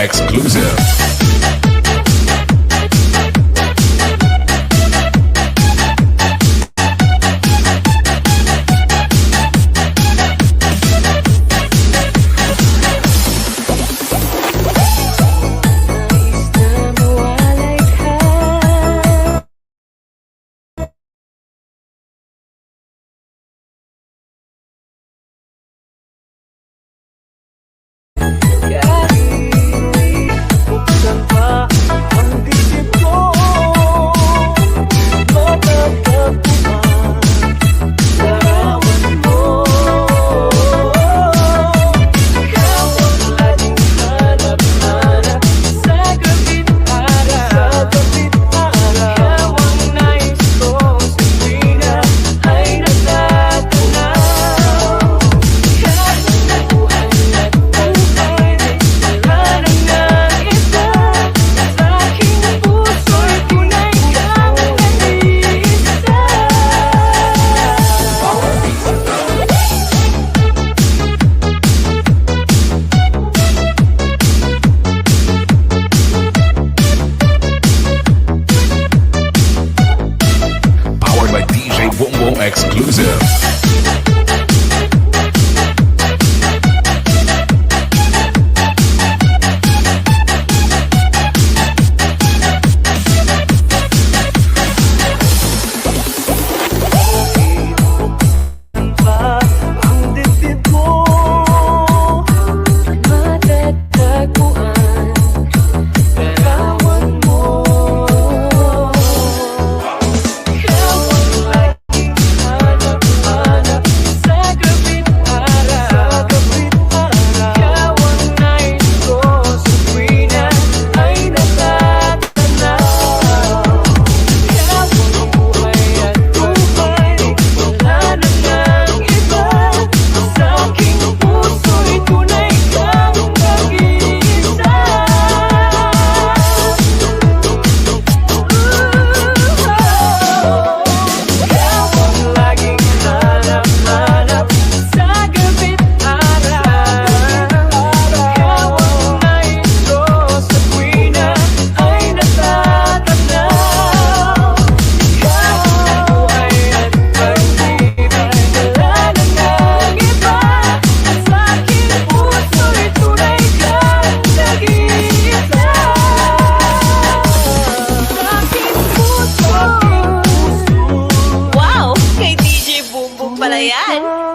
exclusive. Exclusive.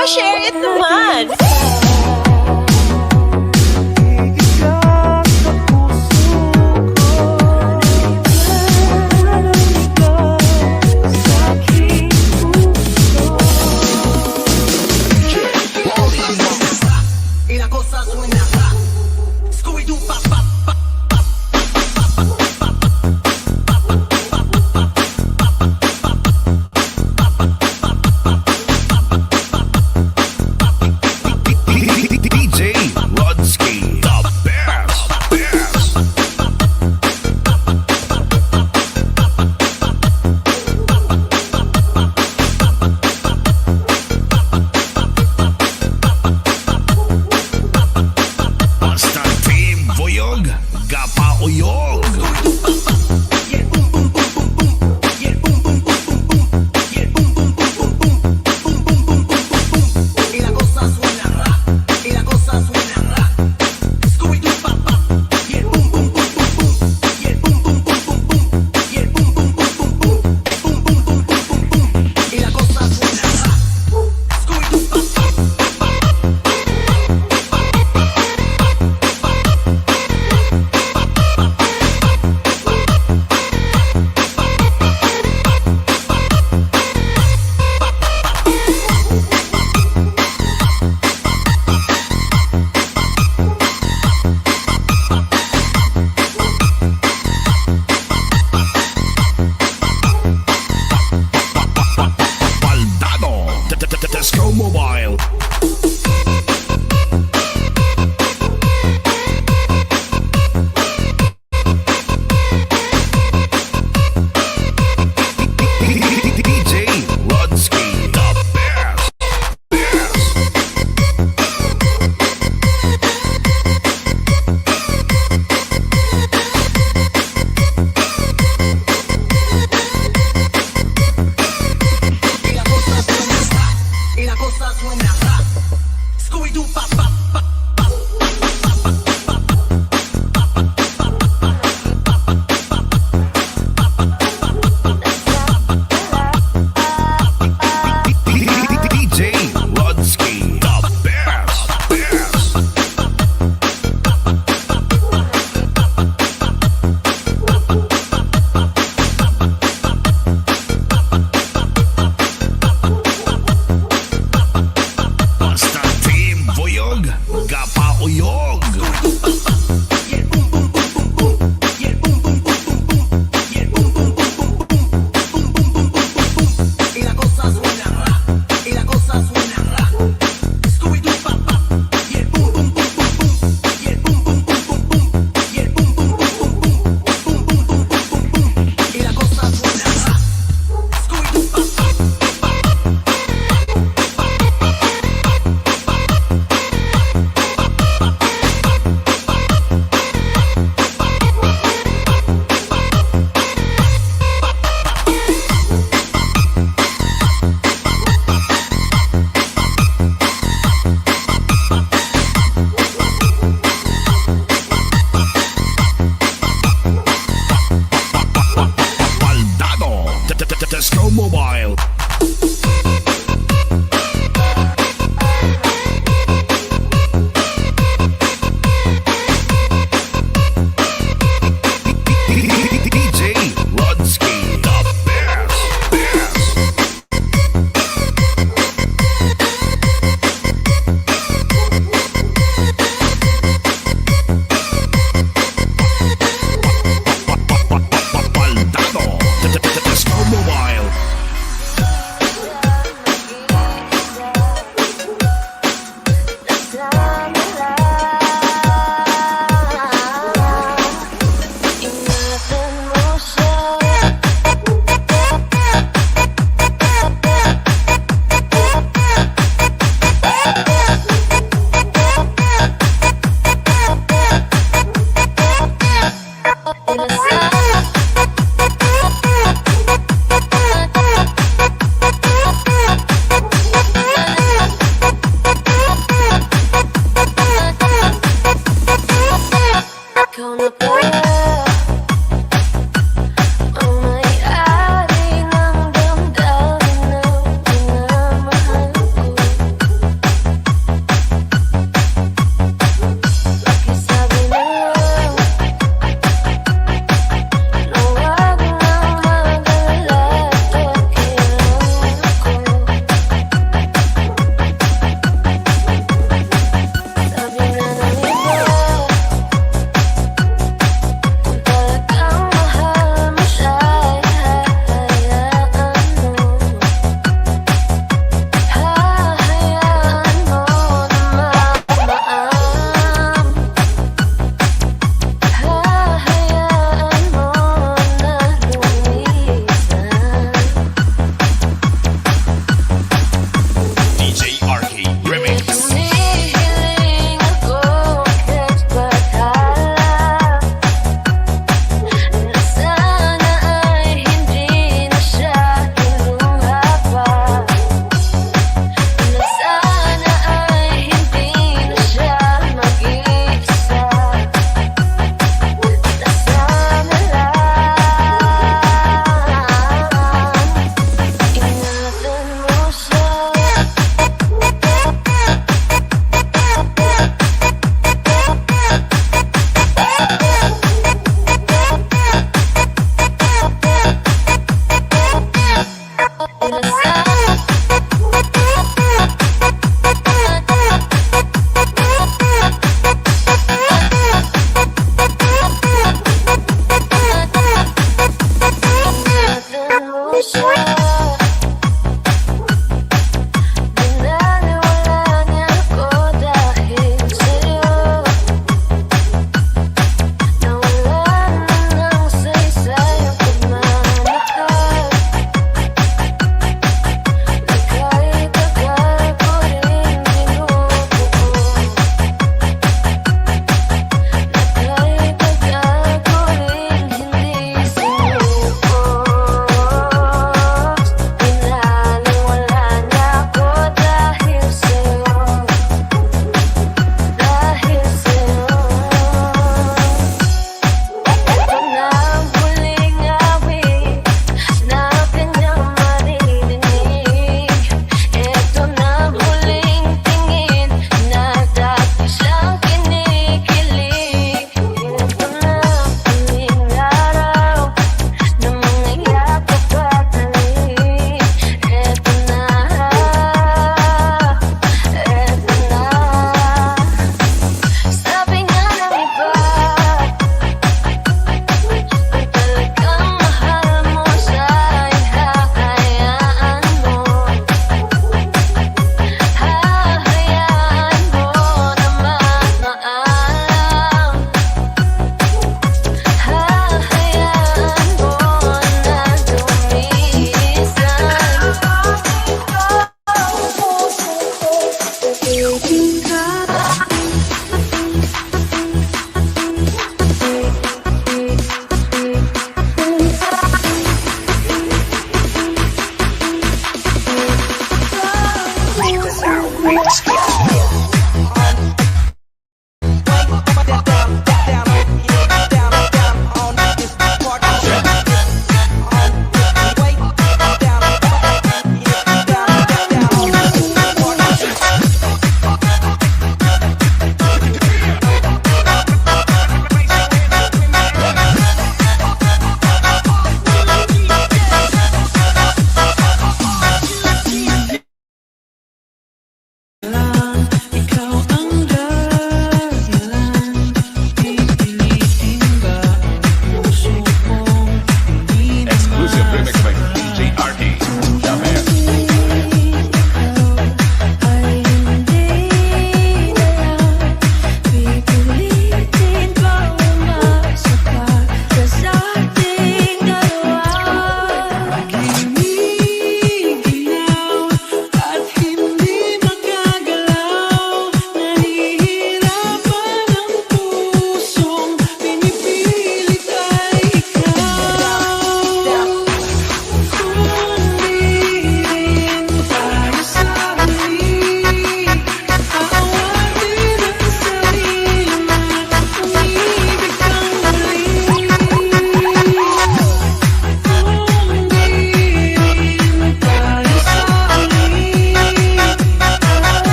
Pa-share it naman!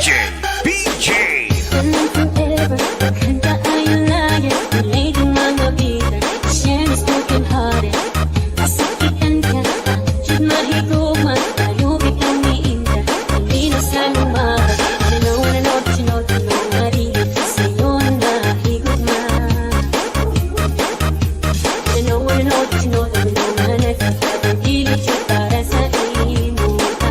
DJ, BJ. Forever, ganda ay lagi. Relate ang mga bitter. Share is broken hearted. Kasakitan ka pa, should mahigugma. Malupit ang miinda, hindi na sana umaga. Nanonood, sinod, marinig sa'yo na higugma. Nanonood, sinod, marinig pagkagilit siya para sa imo ka.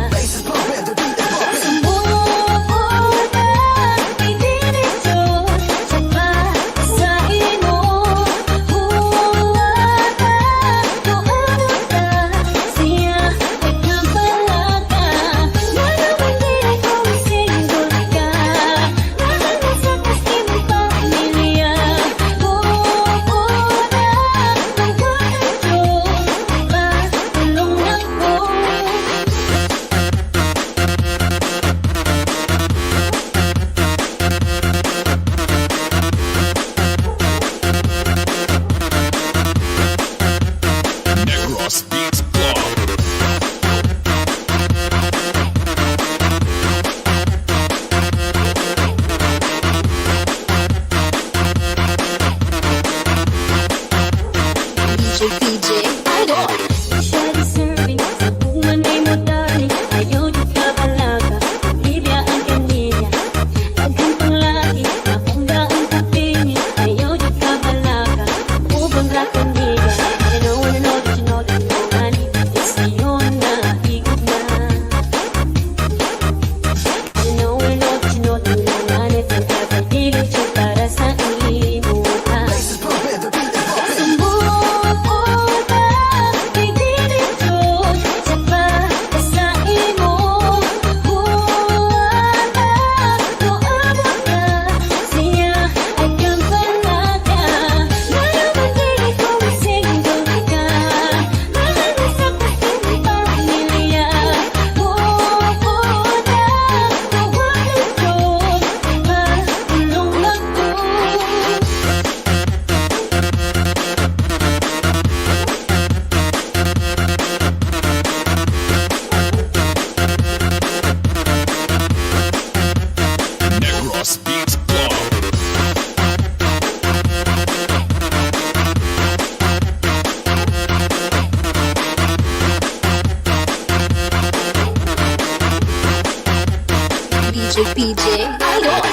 Negros Beats Club. DJ PJ Idol. Siya deserving sa pumanay mo darling. Ayaw di ka balaga, Biblia ang kanina. Agantong lagi, nakungga ang kapini. Ayaw di ka balaga, ubang rakaniga. Nanonood, sinod, marinig sa'yo na higugma. Nanonood, sinod, marinig pagkagilit siya para sa imo ka. Negros Beats Club. DJ PJ Idol.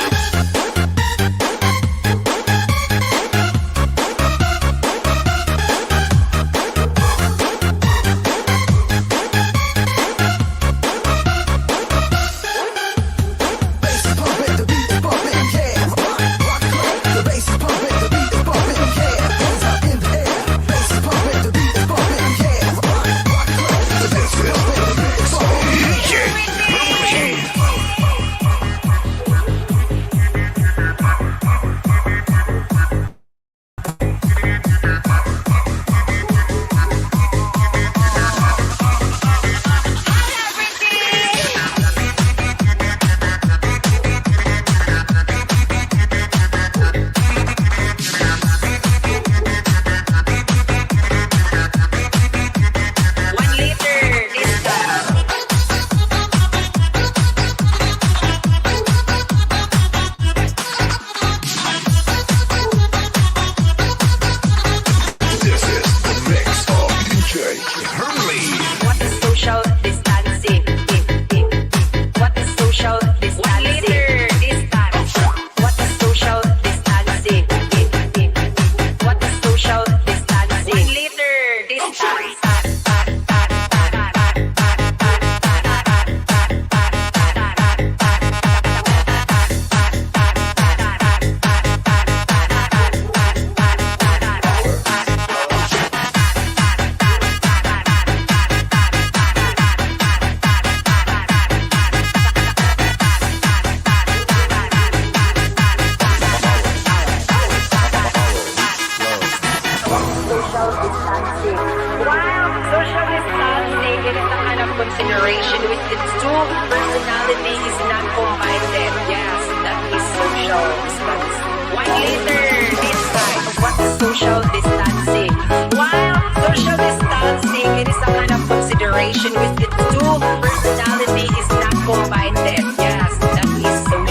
consideration with its two personality is not combined then. Yes, that is social distancing. 1 liter this time. What is social distancing? While social distancing, it is a kind of consideration with its two personality is not combined then. Yes, that is social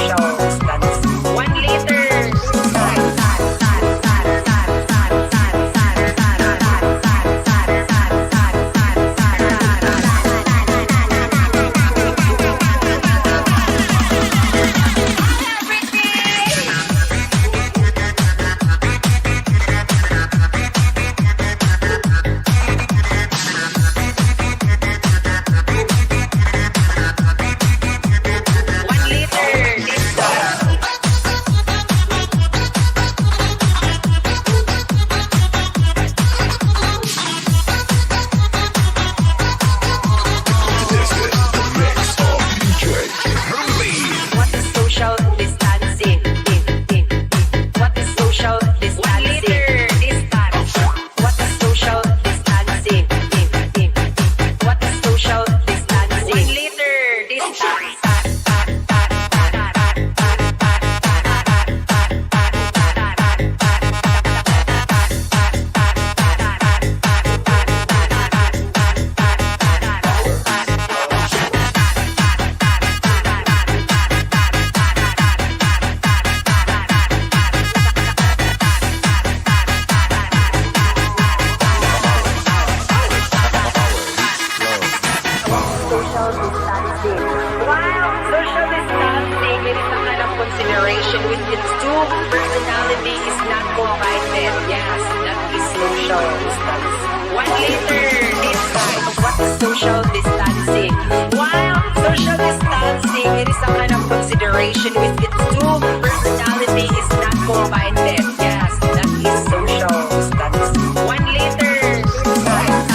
generation with its two personality is not combined. Yes, that is social distance. 1 liter inside. What is social distancing? While social distancing, it is a kind of consideration with its two personality is not combined. Yes, that is social distance. 1 liter inside.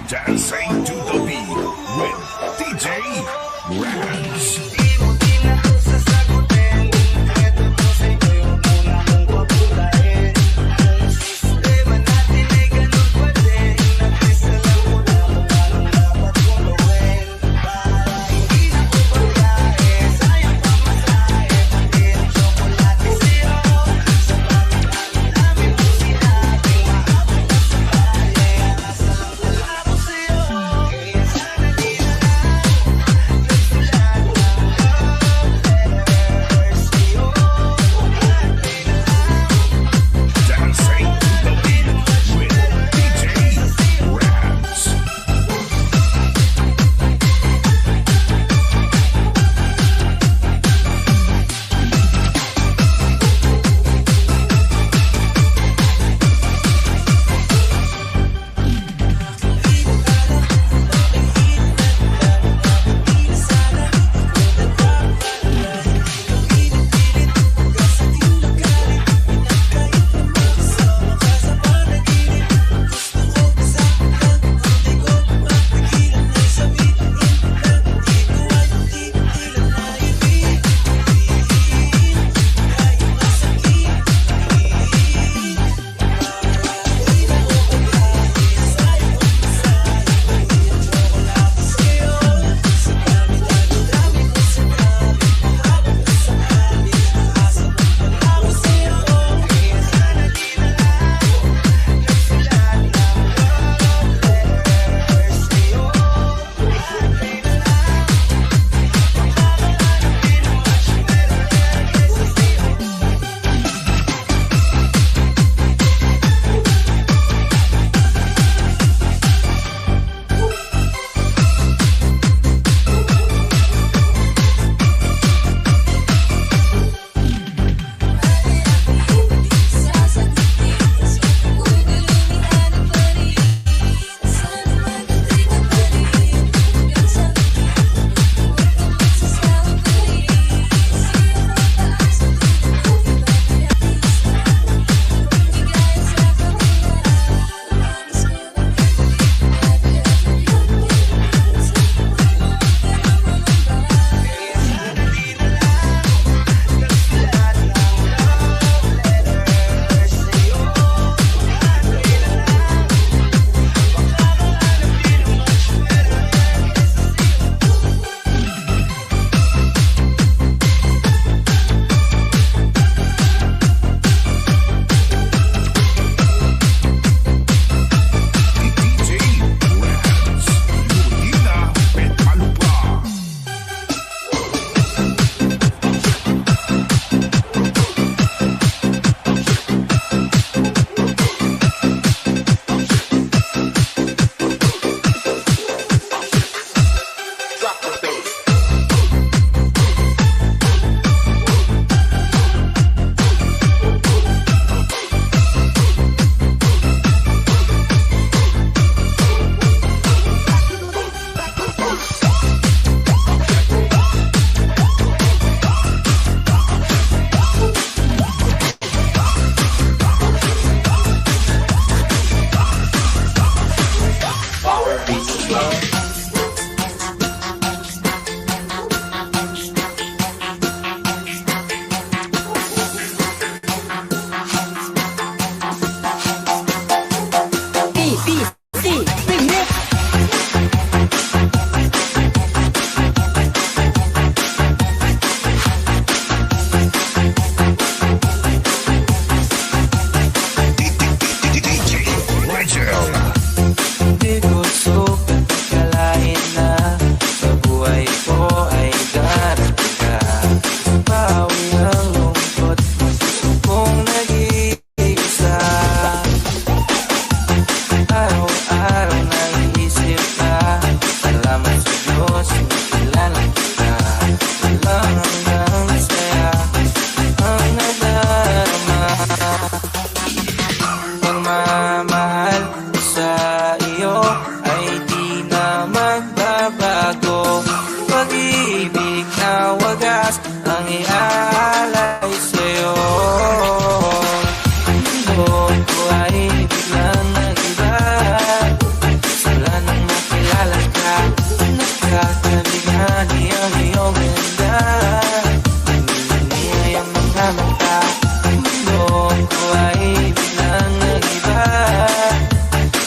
Dancing to the beat with DJ Rams. BBC Remix. DJ Legend. Di ko sukat akalain na sa buhay ko ay darating ka. Bawi ang lungkot, kung nag-iisa. Araw-araw naiisip ka. Salamat sa Diyos, kilala kita. Walang hanggang saya ang nadarama. Pagmamahal sa iyo ay di na magbabago. Pag-ibig na wagas ang iaalay sa'yo. Mundo ko ay biglang nag-iba. Simula nang makilala ka, nagkakabighani ang iyong ganda. Nanginginig ang mga mata. Mundo ko ay biglang nag-iba.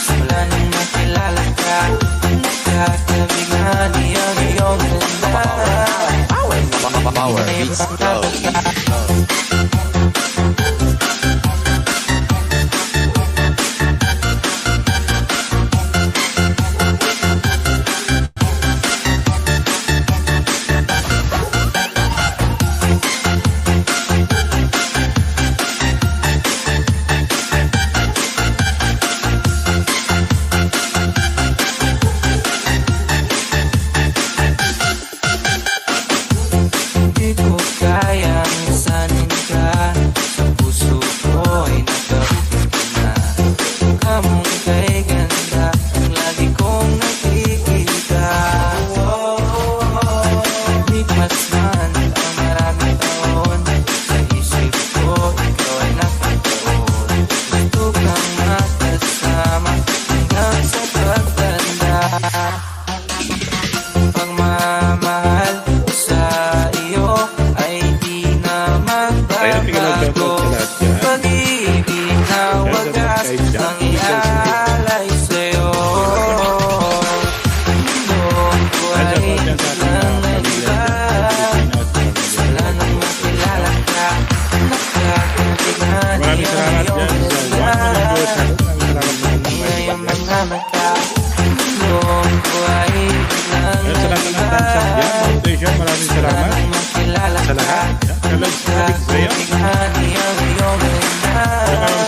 Simula nang makilala ka, nagkakabighani ang iyong ganda. Power beats flow. Di ko kayang isanin ka. Sa puso ko ay nakaupo na. Kamong kay ganda ang lagi kong nakikita. Ligmas man ang maraming taon. Sa isip ko ikaw ay nakataon. Gusto kang makasama hanggang sa pagtanda. Pagmamahal sa iyo ay di na magbabago. Pag-ibig na wagas ang iaalay sa'yo. Mundo ko ay biglang nag-iba. Simula nang makilala ka, nagkakabighani ang iyong ganda. Nanginginig ang mga mata. Mundo ko ay biglang nag-iba. Maraming salamat sa lahat. Kalag sa Big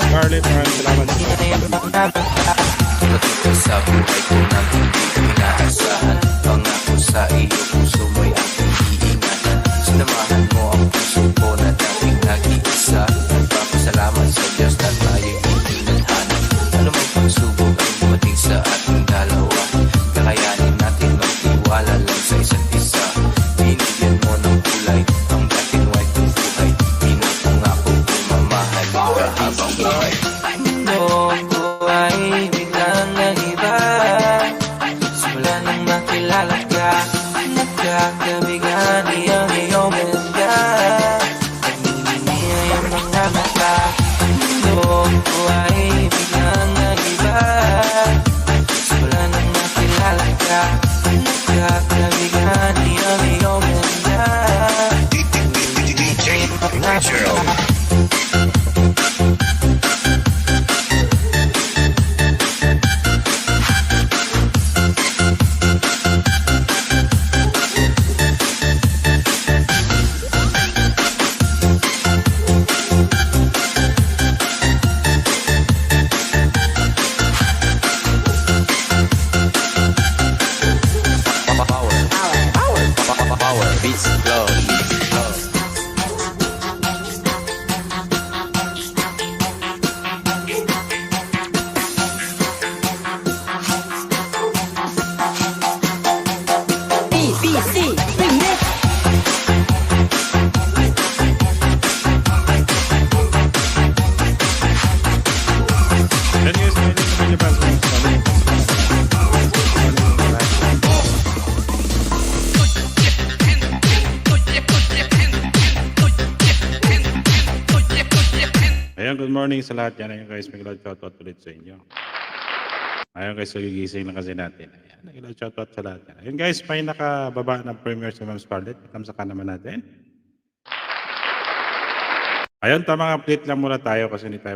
Scarlett, maraming salamat sa Pagkita sa buhay ko nang hindi ko inaasahan. Pangako sa iyo, puso mo'y aking iingatan. Sinamahan mo ang puso ko na dating nag-iisa. Nagpapasalamat sa Diyos na tayo'y itinadhana. Ano mang pagsubok ang dumating sa ating dalawa, kakayanin natin magtiwala lang sa isa't isa. Binigyan mo ng kulay ang black and white ng buhay. Pinapangako kong mamahalin ka habang buhay. Mundo ko ay biglang nag-iba. Simula nang makilala ka, nagkakabighani ang iyong ganda. Nanginginig ang mga mata. Mundo ko ay biglang nag-iba. Simula nang makilala ka, nagkakabighani ang iyong ganda. DJ Legend. Power beats flow. BBC Remix. Ayan, good morning sa lahat. Yan ayun guys, may shoutout ulit sa inyo. Ayun guys, gigising na kasi natin. Ayan, shoutout sa lahat. Ayun guys, may nakababa ng premiere si Ma'am Scarlett. Kamsakan naman natin. Ayun, tamang update lang muna tayo kasi hindi tayo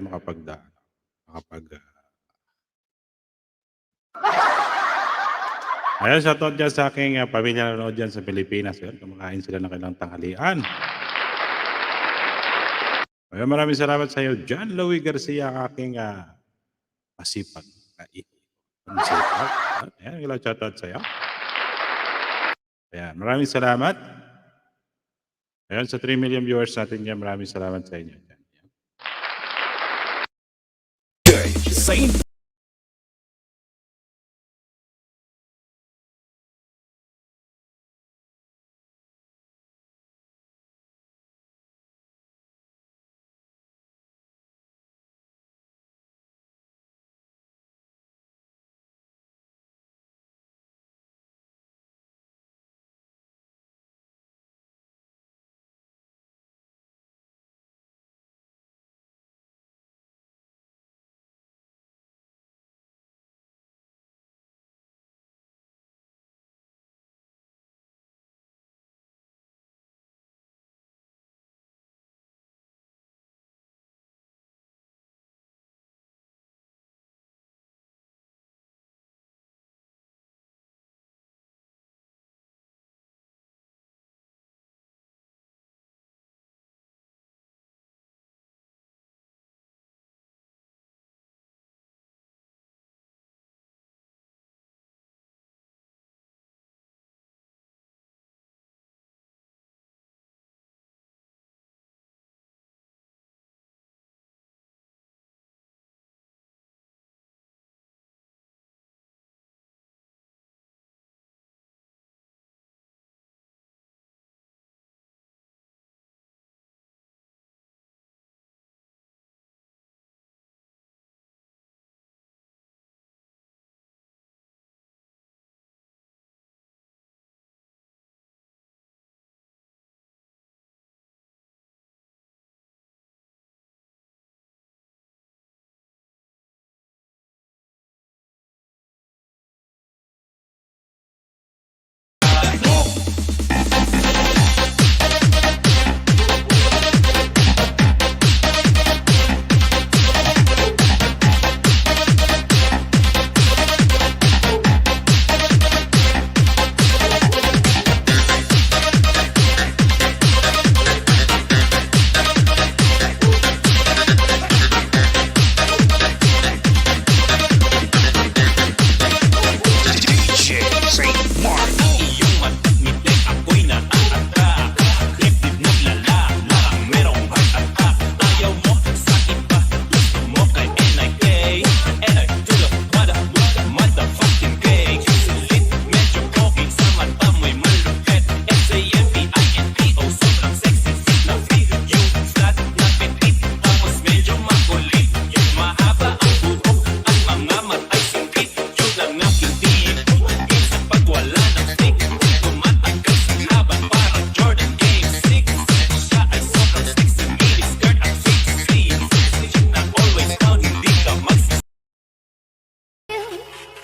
Ayun, shoutout dyan sa aking pamilya na nanonood dyan sa Pilipinas. Ayun, kumakain sila ng kanilang tanghalian. Ayun, maraming salamat sa iyo, John Louie Garcia, ang aking masipag na masipag. Ayan, shoutout sa iyo. Ayan, maraming salamat. Ayan, sa 3 million viewers natin dyan, maraming salamat sa inyo.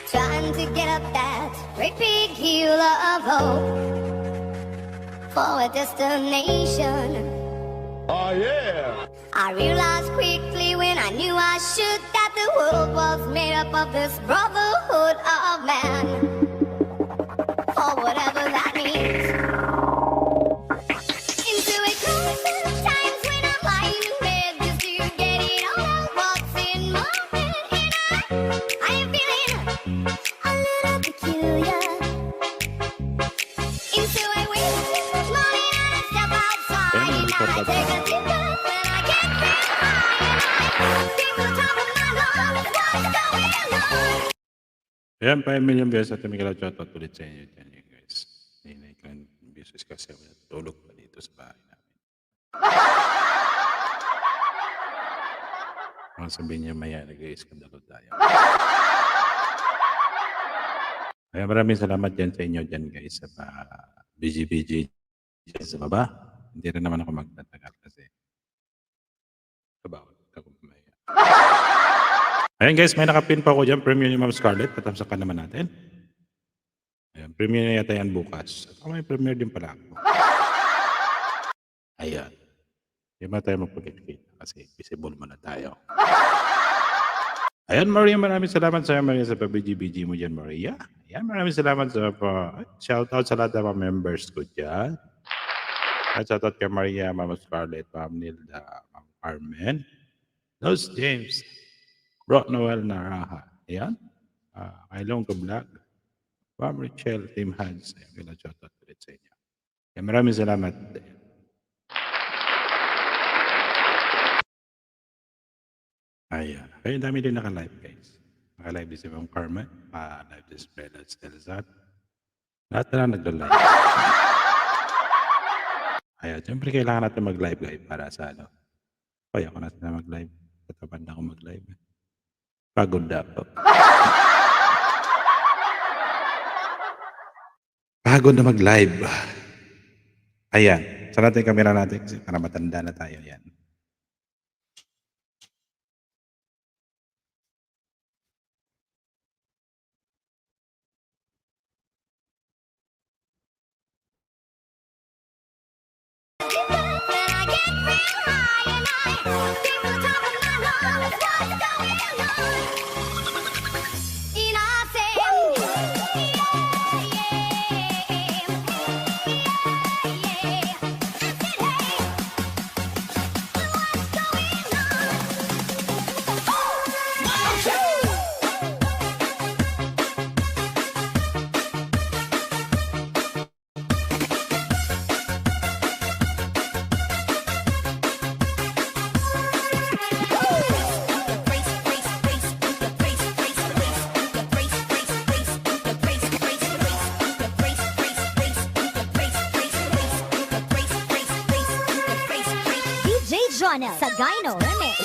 Trying to get up that great big hill of hope for a destination. Oh, yeah. I realized quickly when I knew I should that the world was made up of this brotherhood of man, for whatever that means. Into a closer times when I'm lying in bed just to get it all out what's in my head, and I am feeling a little peculiar. Into a winter morning I step outside and I take a deep breath and I can't feel high. Think the top of my lungs, what's going on? Ayan, 5 million views at may shoutout ulit sa inyo dyan guys. Hindi na ilang views kasi tulog pa dito sa bahay namin. Ang sabihin niya maya, nag-iiskandalo tayo. Kaya maraming salamat dyan sa inyo dyan guys sa BGBG dyan sa baba. Hindi rin naman ako magtatagal kasi bawal ako mamaya. Ayan guys, may nakapin pa ako dyan. Premium ni Ma'am Scarlett. Tatamsakan naman natin. Ayan, premium na yata yan bukas. May premiere din pala ako. Ayan. Hindi ba tayo magpagkikita kasi visible muna tayo. Ayan, Maria, maraming salamat sa Maria sa pabiji-biji mo dyan, Maria. Ayan, maraming salamat sa shoutout sa lahat ng mga members ko dyan. At shoutout kay Maria, Mama Scarlett, Ma'am Nilda, Ma'am Carmen, Los James, Bro Noel Naraha. Ayan. Kay Longko Vlog, Ma'am Richelle, Team Hans. Ayan, shoutout ulit sa inyo. Ayan, maraming salamat. Ayan. Kaya dami din naka-live, guys. Naka-live din si Ma'am Carmen. Live din si Bella Stelzat. Lahat na nagla-live. Ayan. Siyempre, kailangan natin mag-live, guys, para sa ano. Kaya ko natin na mag-live. Katapan na ako mag-live. Pagod na po. Pagod na mag-live. Ayan. Saan natin yung camera natin? Kasi para matanda na tayo. Ayan. Sa Gyno Remix.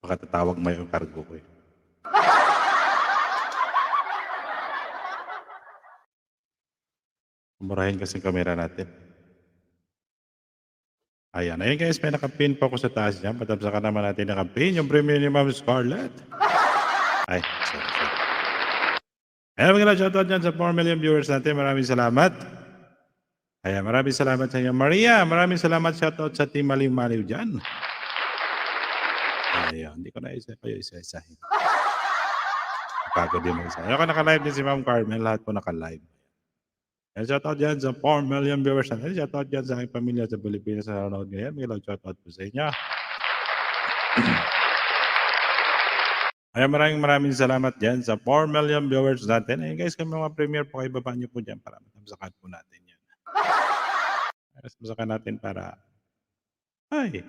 Baka tatawag mo yung cargo ko eh. Murahin kasi kamera natin. Ayan. Ayun guys, may nakapin po ako sa taas niya. Patabsakan naman natin nakapin yung premium ni Ma'am Scarlett. Ay, sorry. Ayan, mga shoutout dyan sa 4 million viewers natin. Maraming salamat. Ayan, maraming salamat sa inyo. Maria, maraming salamat. Shoutout sa Team Maliw-Maliw dyan. Ayan, hindi ko na isa-isahin. Pagod din mo isa. Ayun, naka-live din si Ma'am Carmen. Lahat po naka-live. Ayan, shoutout dyan sa 4 million viewers natin. Shoutout dyan sa aking pamilya sa Pilipinas sa nanonood ngayon. May shoutout po sa inyo. Ayan, maraming salamat dyan sa 4 million viewers natin. Ayan guys, kami mga premiere po kayo, baba nyo po dyan para matamsakan po natin yan. Matamsakan natin para... Ay!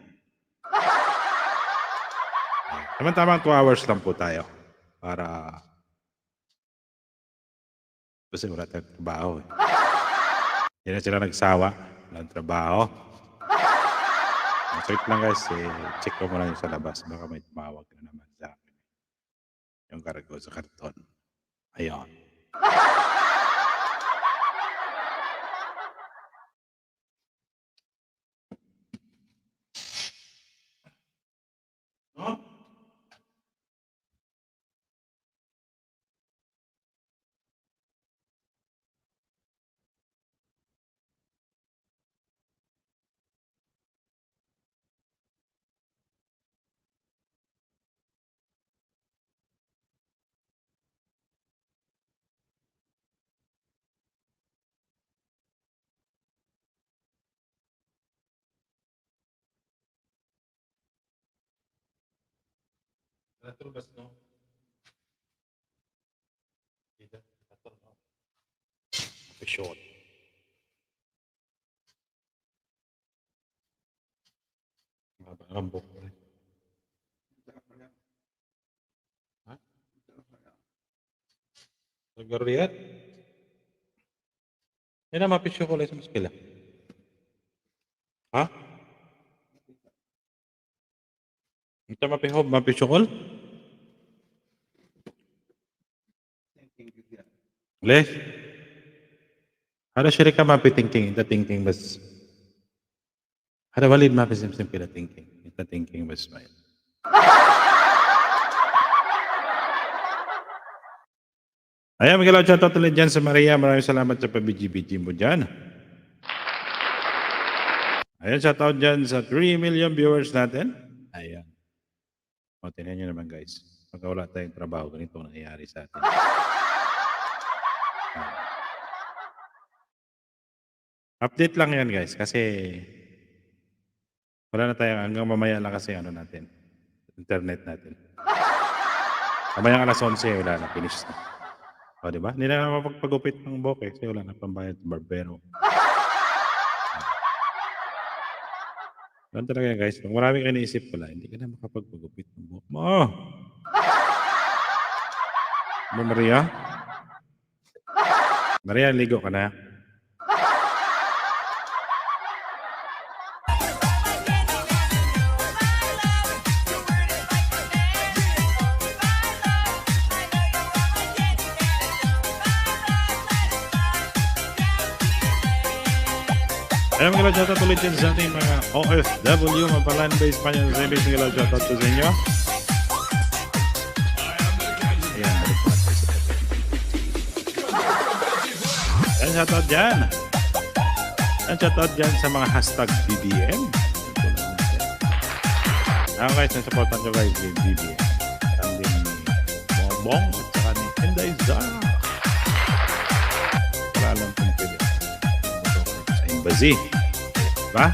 Tamang 2 hours lang po tayo para... Kasi wala tayong trabaho eh. Hindi na sila nagsawa. Walang trabaho. Wait lang guys, check ko muna yung sa labas. Baka may tumawag na naman sa akin. Yung kargo sa karton. Ayun. Huh? Natulbas no? Tidak, no? Short. Rambok. Ha? Nagariat? Yan na mapisyo ko lang sa maskila. Ha? Ito mapisyo ko? Les? Ada syirika mapitingking, ita thinking bas. Ada walid mapisimsim pila thinking, ita thinking bas mail. Ayan, magalaw shoutout ulit dyan sa Maria. Maraming salamat sa pabiji-biji mo dyan. Ayan, shoutout dyan sa 3 million viewers natin. Ayan. O, tingnan nyo naman guys. Pagka wala tayong trabaho, ganito ang nangyayari sa atin. Update lang yan guys kasi wala na tayo hanggang mamaya lang kasi ano natin, internet natin. Mamaya alas 11 wala na, finish na. O diba? Hindi na mapagpagupit ng buhok kasi wala na pambayad sa barbero. Ganun talaga yan guys, kung marami kayo naisip pala, hindi ka na makapagpagupit ng buhok mo. Ano Maria? Maria, ligo ka na. Ayan mga shoutout ulit dyan sa ating mga OFW, mapaland-based Spanish service. Mga shoutout po sa inyo. Ayan, balik natin sa ito. Ayan, shoutout dyan. Ayan, shoutout dyan sa mga hashtag BBM. Ayan guys, nasupportan nyo guys yung BBM. Ayan din ni Bongbong at saka ni Inday Zara. Para lang kung pwede. Sa embassy. Diba?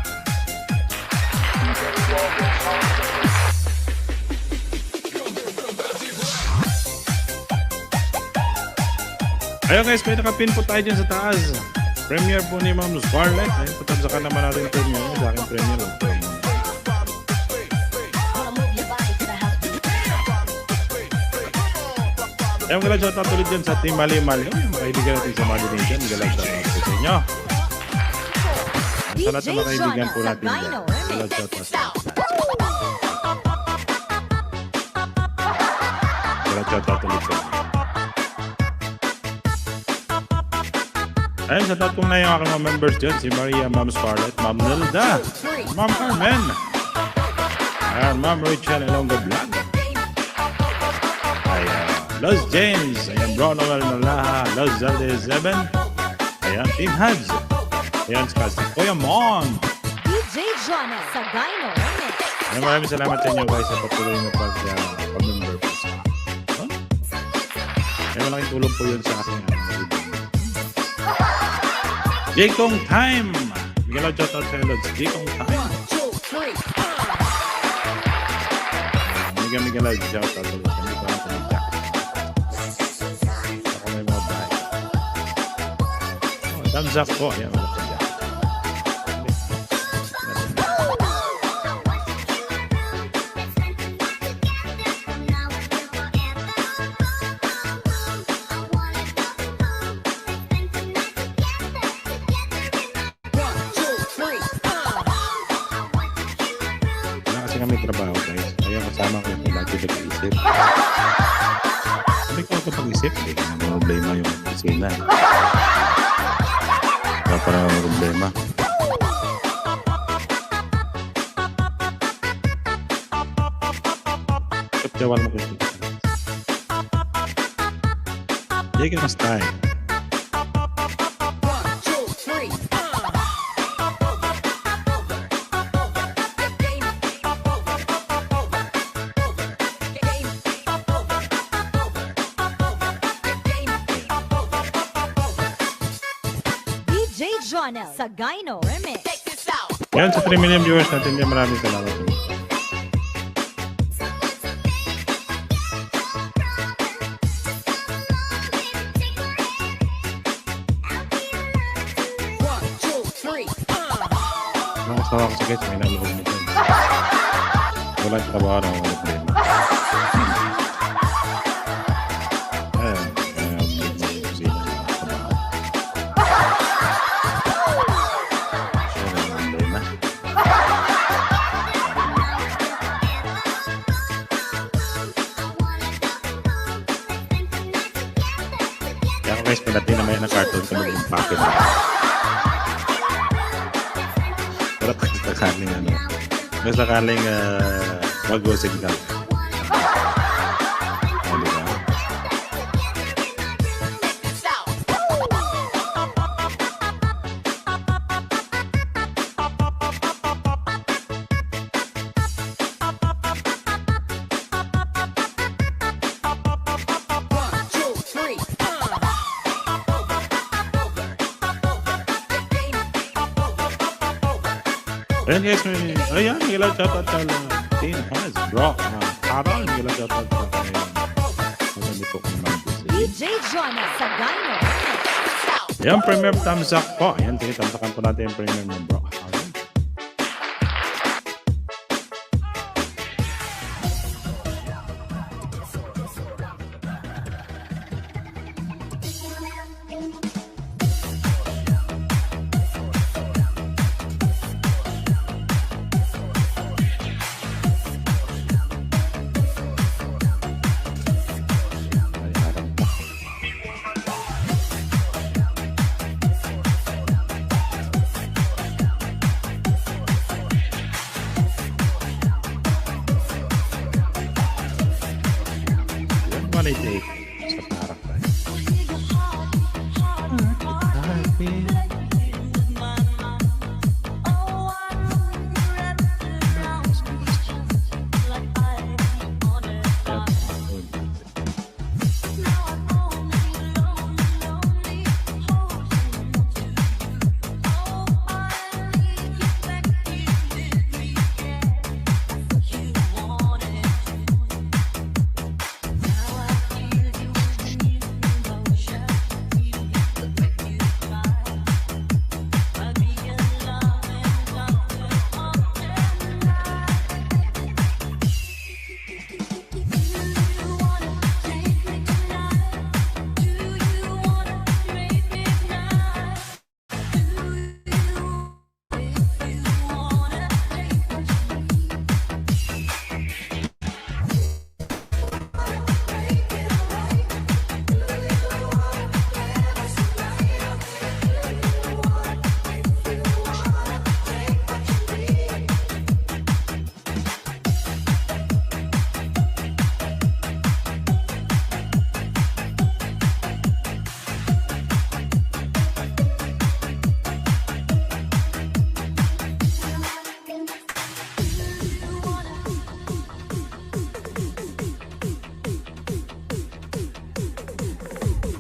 Ayun guys, may nakapin po tayo dyan sa taas. Premiere po ni Ma'am Scarlett. Ayun, patabsakan naman natin premiere sa aking premiere. Ayun, galang shoutout ulit dyan sa Team Mali-Mali. Mga kaibigan natin sa Mali dyan. Galang shoutout po sa inyo. Sa lahat ng mga kaibigan po natin dyan. Galang shoutout sa inyo. Shoutout ulit ko. Ayun, shoutout ko na yung aking mga members dyan. Si Maria, Ma'am Scarlett, Ma'am Nilda, Ma'am Carmen. Ayan, Ma'am Rachel Ilonggo Vlog. Ayan, Los James. Ayan, Bro Noel Nalaha. Los Zalde 7. Ayan, Team Hads. Ayan, si Kuya Mon. DJ Jonah sa Gyno Remix. Ayan, maraming salamat sa inyo guys sa patuloy na pag-member po sa akin. Ayan, malaking tulong po yun sa akin. Jekong Time. Bigyan lang shoutout sa Elods. Jekong Time. Bigyan lang shoutout ulit. Hindi ko lang kumita. Ako may mga bahay. Thumbs up po. Ayan, wala po dyan. Kasi kami trabaho guys. Kaya kasama ko yung lagi nag-iisip. Hindi ko kapag-isip. Hindi ko na problema yung opisina. Kaya parang problema. Kapjawal mo ko yung Jake mas tayo. DJ Jonah sa Gyno Remix. Yan sa 3 million viewers natin yan. Maraming salamat. Nakasawa ko sa guys. May nalulog mo dyan. Wala yung trabaho na mga problema. Ayan. Kaya guys, pinatin na may na cartoon ko mag-impact na. Pero kung sakaling ano, kung sakaling bago signal. Ano ba? Ayan guys, ayan, ngilang shoutout sa Team Has, bro. Carol, ngilang shoutout sa ngayon. Maganda po kung mag-isip. DJ Jonah sa Gyno Remix. Ayan, premium thumbs up po. Ayan, sige, thumbs up po natin yung premium mo, bro.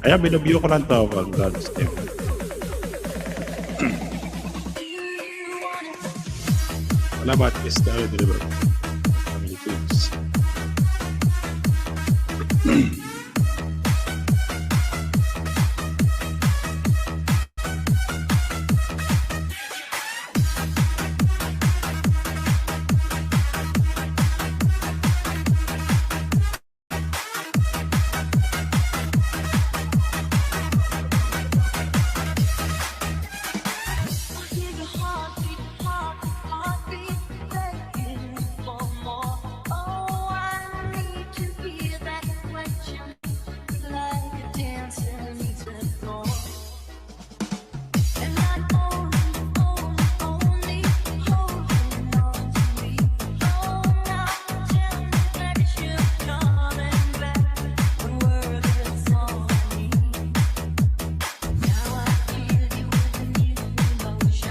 Ayan, binubyo ko lang to pag God's team. Salamat, Esther. Deliver. Family Foods.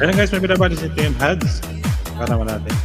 Ayan guys, may binabati si Team Hads. Para naman natin.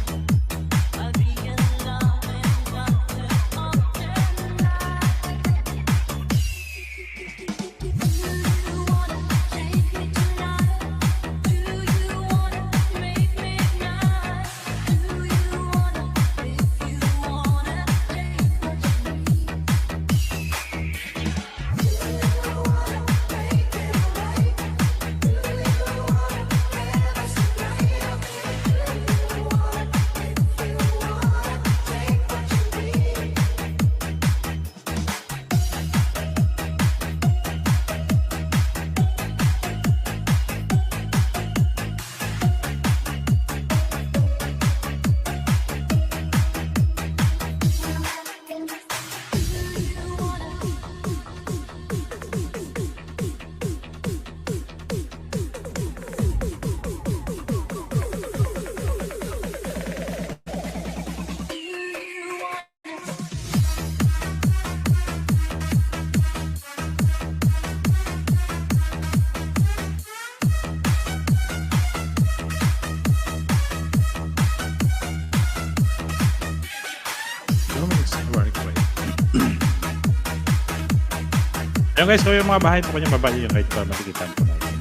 Ayan guys, so yung mga bahay po kanyang babae yung kahit pa matikitan po natin.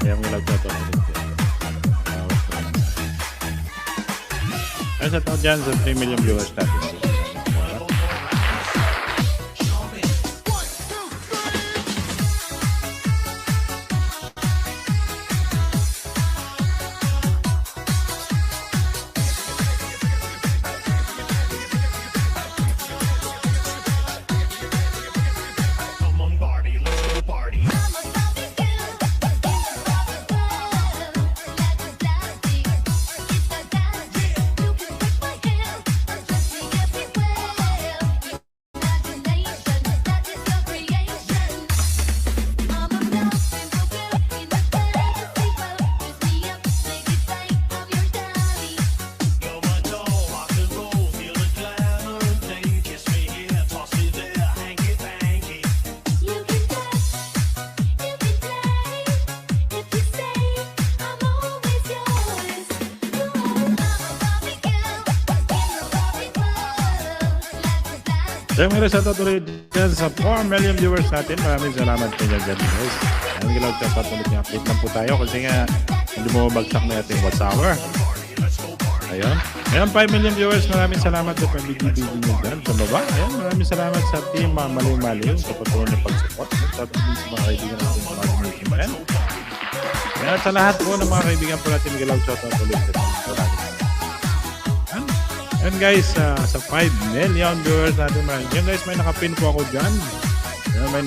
Ayan yung lagda ito. Ayan sa tao dyan sa 3 million viewers natin. So meron sa tutuloy dyan sa 4 million viewers natin. Maraming salamat po dyan guys. Ayan, gilaw sa patuloy niya. Update lang po tayo kasi nga hindi mo bagsak na ating watch hour. Ayun. Ayan, 5 million viewers. Maraming salamat sa pag-BGBG nyo dyan sa baba. Ayan, maraming salamat sa team Maliw-Maliw sa patuloy na pag-support. Sa patuloy sa mga kaibigan natin sa mga community men. Ayan, sa lahat po ng mga kaibigan po natin gilaw sa patuloy sa and guys, sa 5 million viewers natin, yan guys, may nakapin po ako dyan. Yan, may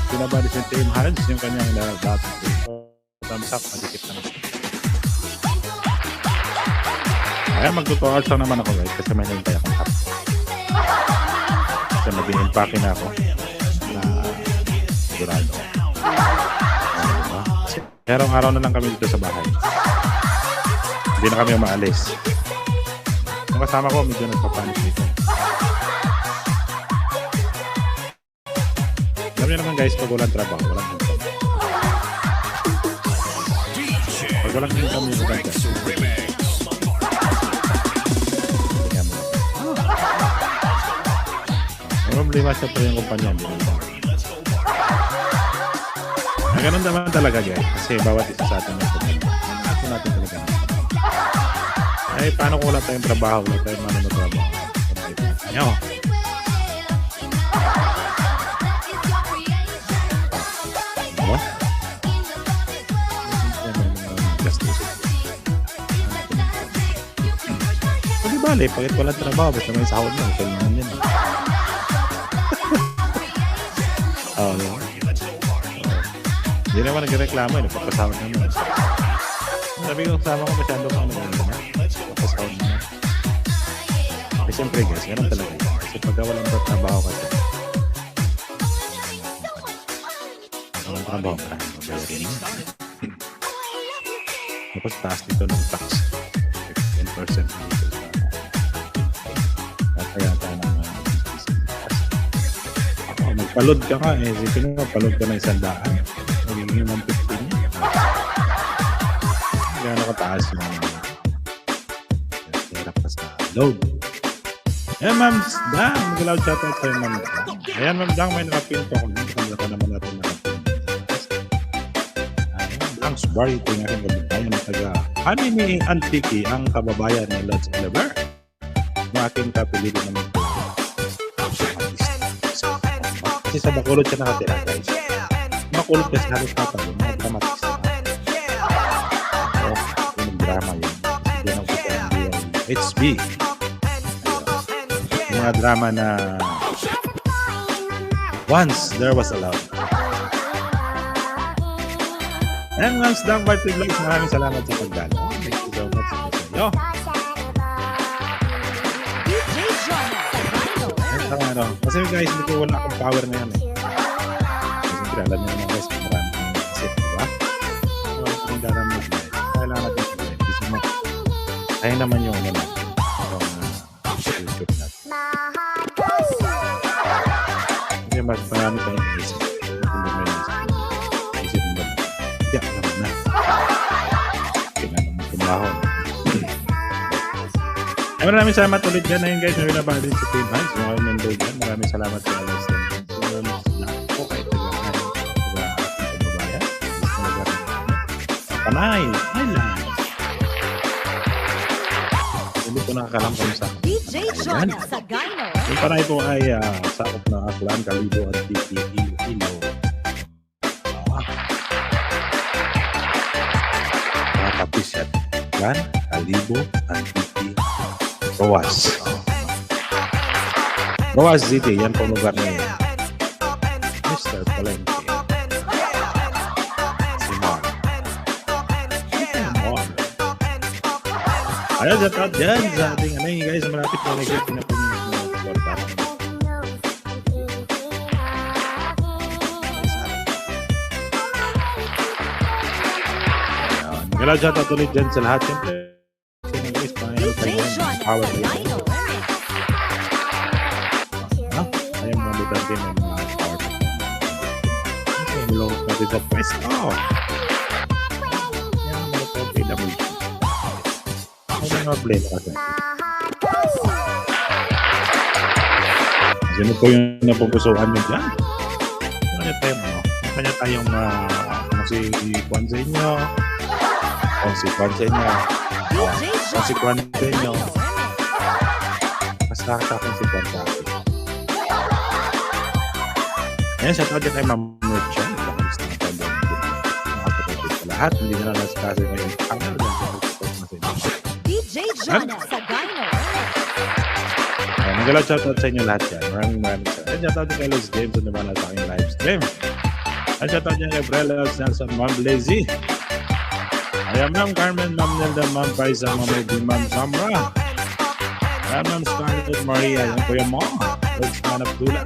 pinabali si Team Hads, yung kanyang dating po. Thumbs up, madikit na naman. Ayan, magtutual sa naman ako guys, kasi may nahintay akong tap. Kasi nabinilpake na ako na sigurado. Pero araw na lang kami dito sa bahay. Hindi na kami umaalis. Yung kasama ko, medyo nagpapanik dito. Alam niyo naman guys, pag walang trabaho, walang income. Pag walang income yung maganda. Problema siya pa yung kumpanya. Ganun naman talaga guys. Kasi bawat isa sa atin may problema. Ako natin talaga. Ay, paano kung wala tayong trabaho? Wala tayong trabaho. Ayo. Diba? Hindi bale, pagkat walang trabaho, basta may sahod na. Ito naman yan. Oo, yun. Hindi naman nagreklamo eh. Nagpapasahod naman. Sabi ko, kasama ko masyado pa ano na. Nagpapasahod naman. Eh, siyempre guys, ganun talaga. Kasi pagka walang trabaho kasi. Walang trabaho ka. Mabayarin mo. Tapos taas dito ng tax. 10% dito sa kaya tayo ng magpalod ka nga eh. Sipin mo, palod ka ng 100. Magiging 150 niya. Gano'n kataas yung hirap ka sa load. Ayan, Ma'am Dang. Mag-loud shoutout sa'yo, Ma'am Dang. Ayan, Ma'am Dang, may nakapin ko. Kung hindi ka naman natin nakapin. Ayan, Dang, Subar. Ito yung aking kababayan na taga Anime Antiki, ang kababayan ni Lods Oliver. Yung aking kapilili naman po. Kasi sa Bacolod siya nakatira, guys. Bacolod kasi halos natalo. Mga dramatis na. Yung drama yun. Hindi na kita yung HB. Yung mga drama na Once There Was a Love. And once done by Vlogs, maraming salamat sa pagdalo. Thank you so much sa inyo. DJ Jonah Sagano. Kasi guys, hindi ko wala akong power na yan eh. Siyempre, alam niyo naman guys, marami kong isip, diba? So, kung daramig guys, kailangan natin ito guys. Kasi mo, kaya naman yung ano natin. Yung YouTube natin. Kasi mas marami tayong isip. Hindi mo yung isip mo ba? Hindi, alam mo na. Kailangan mo tumahon. Ay, maraming salamat ulit dyan. Ayun guys, may binabalik din sa Team Hans. Mga member dyan. Maraming salamat sa alas din. So, po kahit tagalan sa ating kababayan. Panay! Highland! Hindi po nakakalam kami sa DJ Jonah Sagano. yung panay po ay sakop ng Aklan, Kalibo at TPE Ilo. Mga kapisat. Aklan, Kalibo at TPE Roas. Roas City, yan po lugar na yun. Mr. Palengke. Si Mar. Ayan, shout dyan sa ating ano yun guys, malapit na nag-get na po yung kwarta. Kaya shout out ulit dyan sa lahat. Siyempre, guys, DJ Jonah power na yun. Sagano. Ayun mga lugar din ng mga power. Okay, low natin sa pwesto. Yan mga po, PWG. Ano mga blend kasi? Sino po yung napupusuhan nyo dyan? Kanya tayong kanya tayong si Juan sa inyo. O si Juan sa inyo. DJ O si Juan sa inyo. Sagano. Mas nakakapin si Juan sa akin. Ayan, shout out dyan kay Ma'am Merchant. Bakalis na tayo dyan. Nakakapagpapit sa lahat. Hindi na lang sa kasi ngayon. Ang DJ Jonah Sagano. Magalaw shoutout sa inyo lahat yan. Maraming salamat. And shoutout din kay Los Games na naman sa aking live stream. And shoutout din kay Brelos, Nelson, Ma'am Blazy. Ayan, Ma'am Carmen, Ma'am Nelda, Ma'am Paisa, Ma'am Edwin, Ma'am Samra. Ayan, Ma'am Scarlett at Maria. Yan po yung mga. Lodge Man of Dula.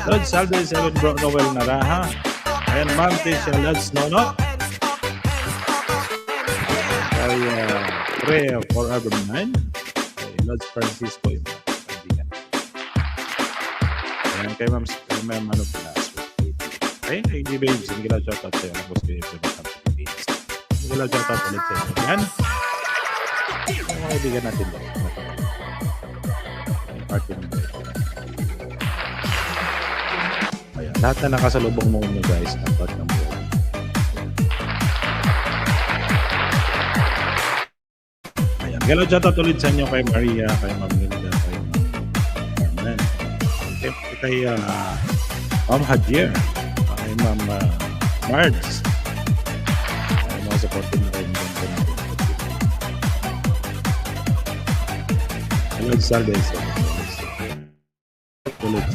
Lodge Salve, 7 Bro Noel Naraha. Ayan, Ma'am Tisha, Lodge Nono. Kay Rhea Forever 9. Lodge Francisco yung kaibigan. Ayan kay Ma'am ano pala. Okay, kay D-Babes. Hindi lang shoutout sa'yo. Tapos kayo sa mga D-Babes. Hindi lang shoutout ulit sa'yo. Ayan. Yung mga kaibigan natin doon. Yung party ng Lahat na nakasalubong mo nyo guys, dapat ng buwan. Ayan. Hello, shoutout ulit sa inyo kay Maria, kay Ma'am Ganda, kay Ma'am Carmen. Siyempre kay Ma'am Hajier, kay Ma'am Mards. Ay, mga supportin na kayo ng ganda natin. Hello, Saldes. Ulit.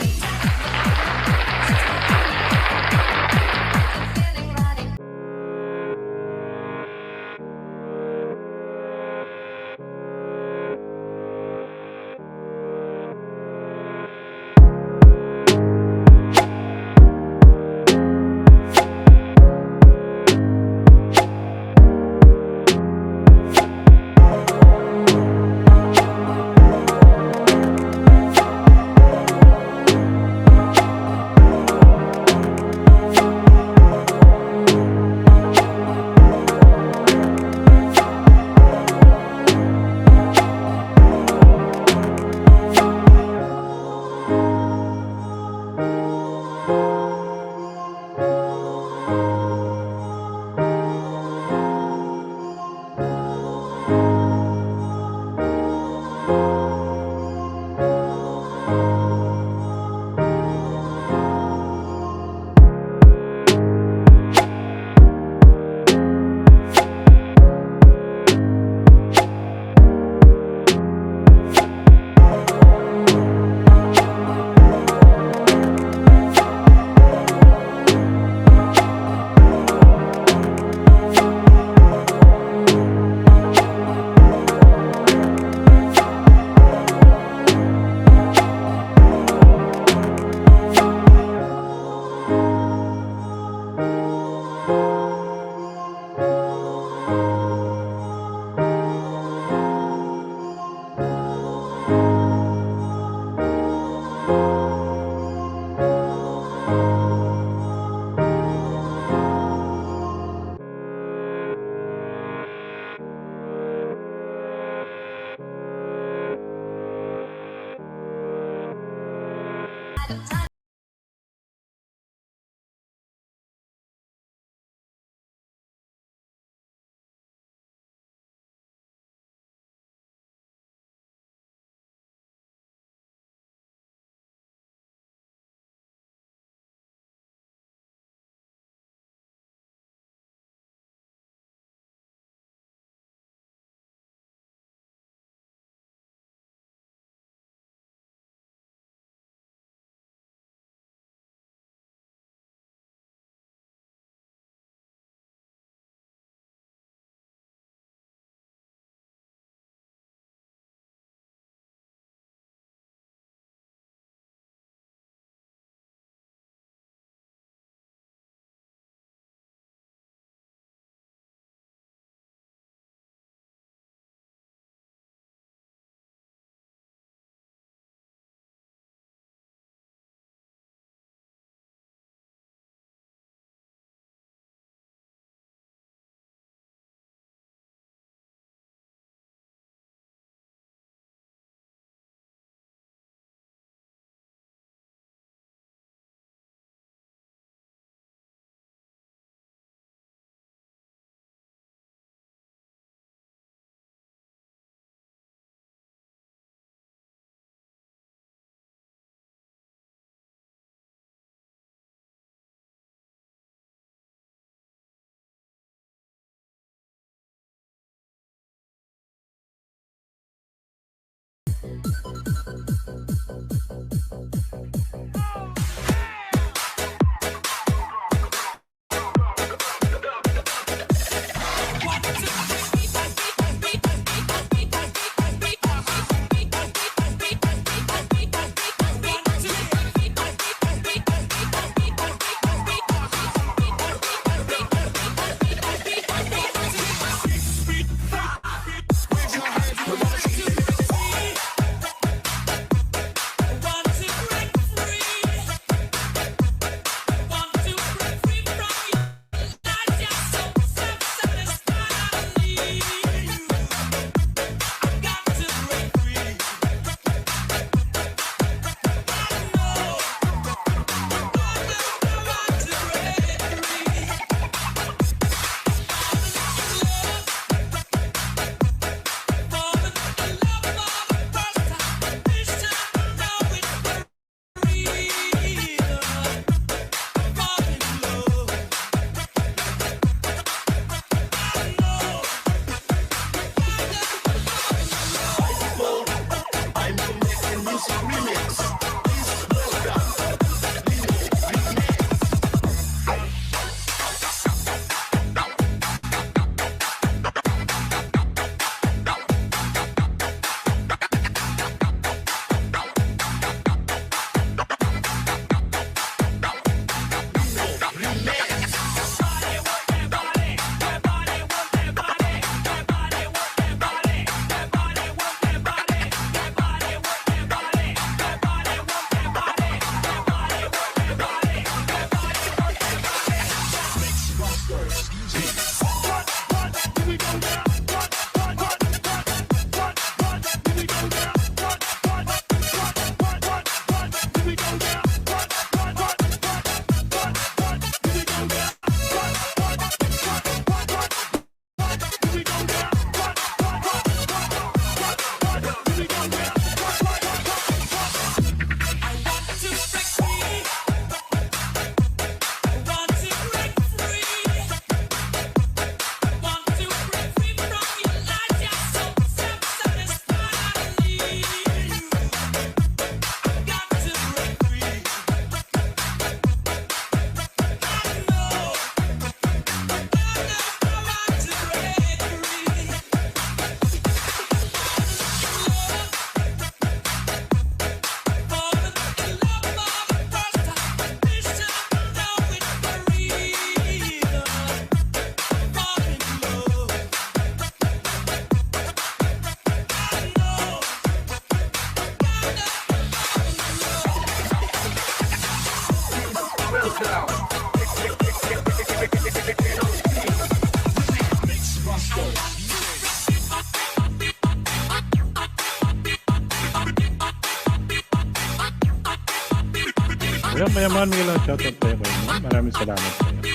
Ayan, mayaman, may lang shoutout tayo kayo. Maraming salamat sa iyo.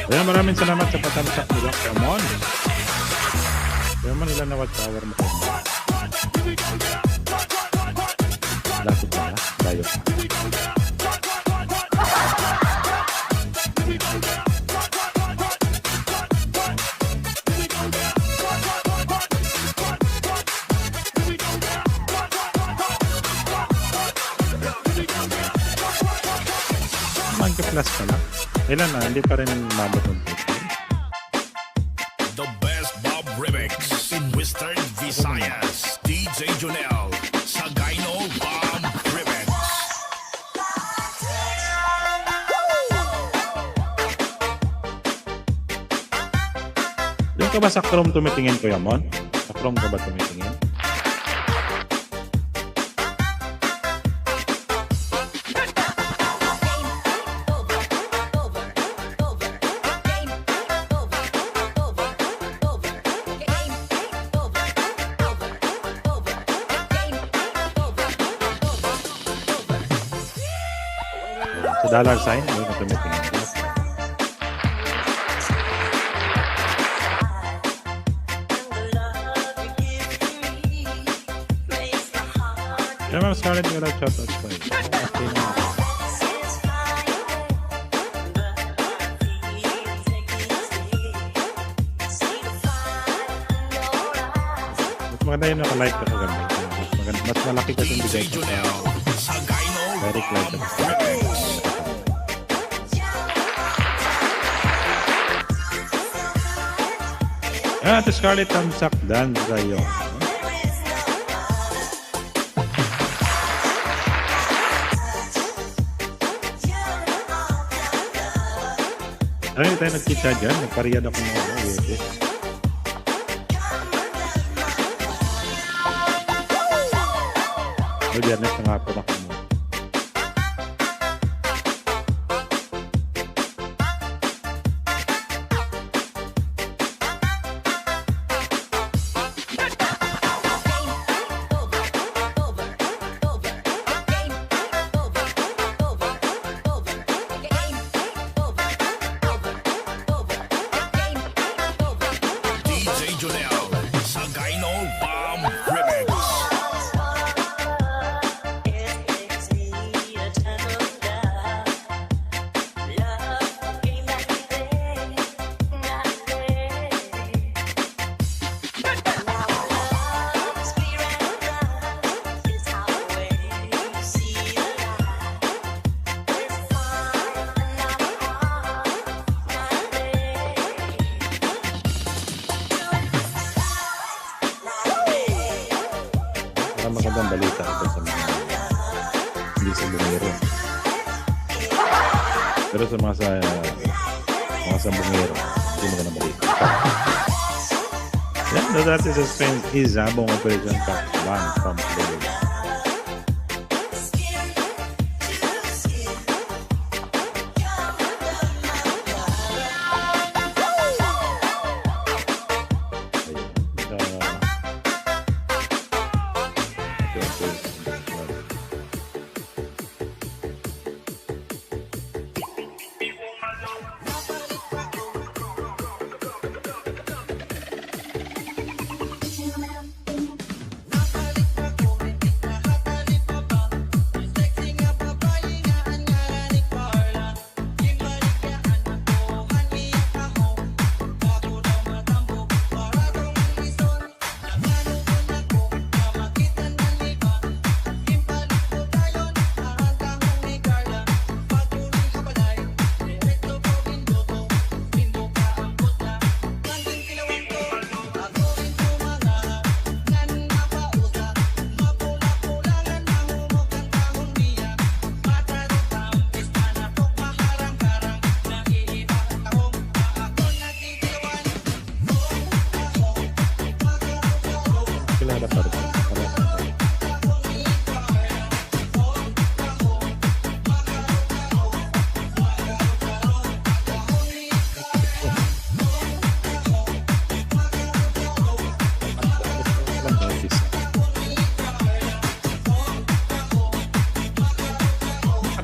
Ayan, maraming salamat sa patamsak mo lang. Come on. Ayan, Manila na watch hour mo kayo. Lapit na na. Tayo. Plus pala. Ilan na, hindi pa rin mabot ng The best Bob remix in Western Visayas. DJ Junel, Sagayno Bob remix. Doon ka ba sa Chrome tumitingin, Kuya Mon? Sa Chrome ka ba tumitingin? Sa dollar sign, doon ka tumitingin. Kaya mga Scarlett, may lang shoutout pa eh. Okay na. Mas maganda yun naka-like ka kaganda. Mas malaki kasi yung bigay ko. Very close. Ate Scarlett, tamsak dan sa'yo. Ay, hindi tayo nagkita dyan. Nagpariyad ako ng mga wetes. O, Janet, na nga po ako mo. Magandang balita ito sa mga hindi sa bungero. Pero sa mga sa bungero, hindi magandang balita. Yan, the dati suspense is habang operation part 1 from Florida.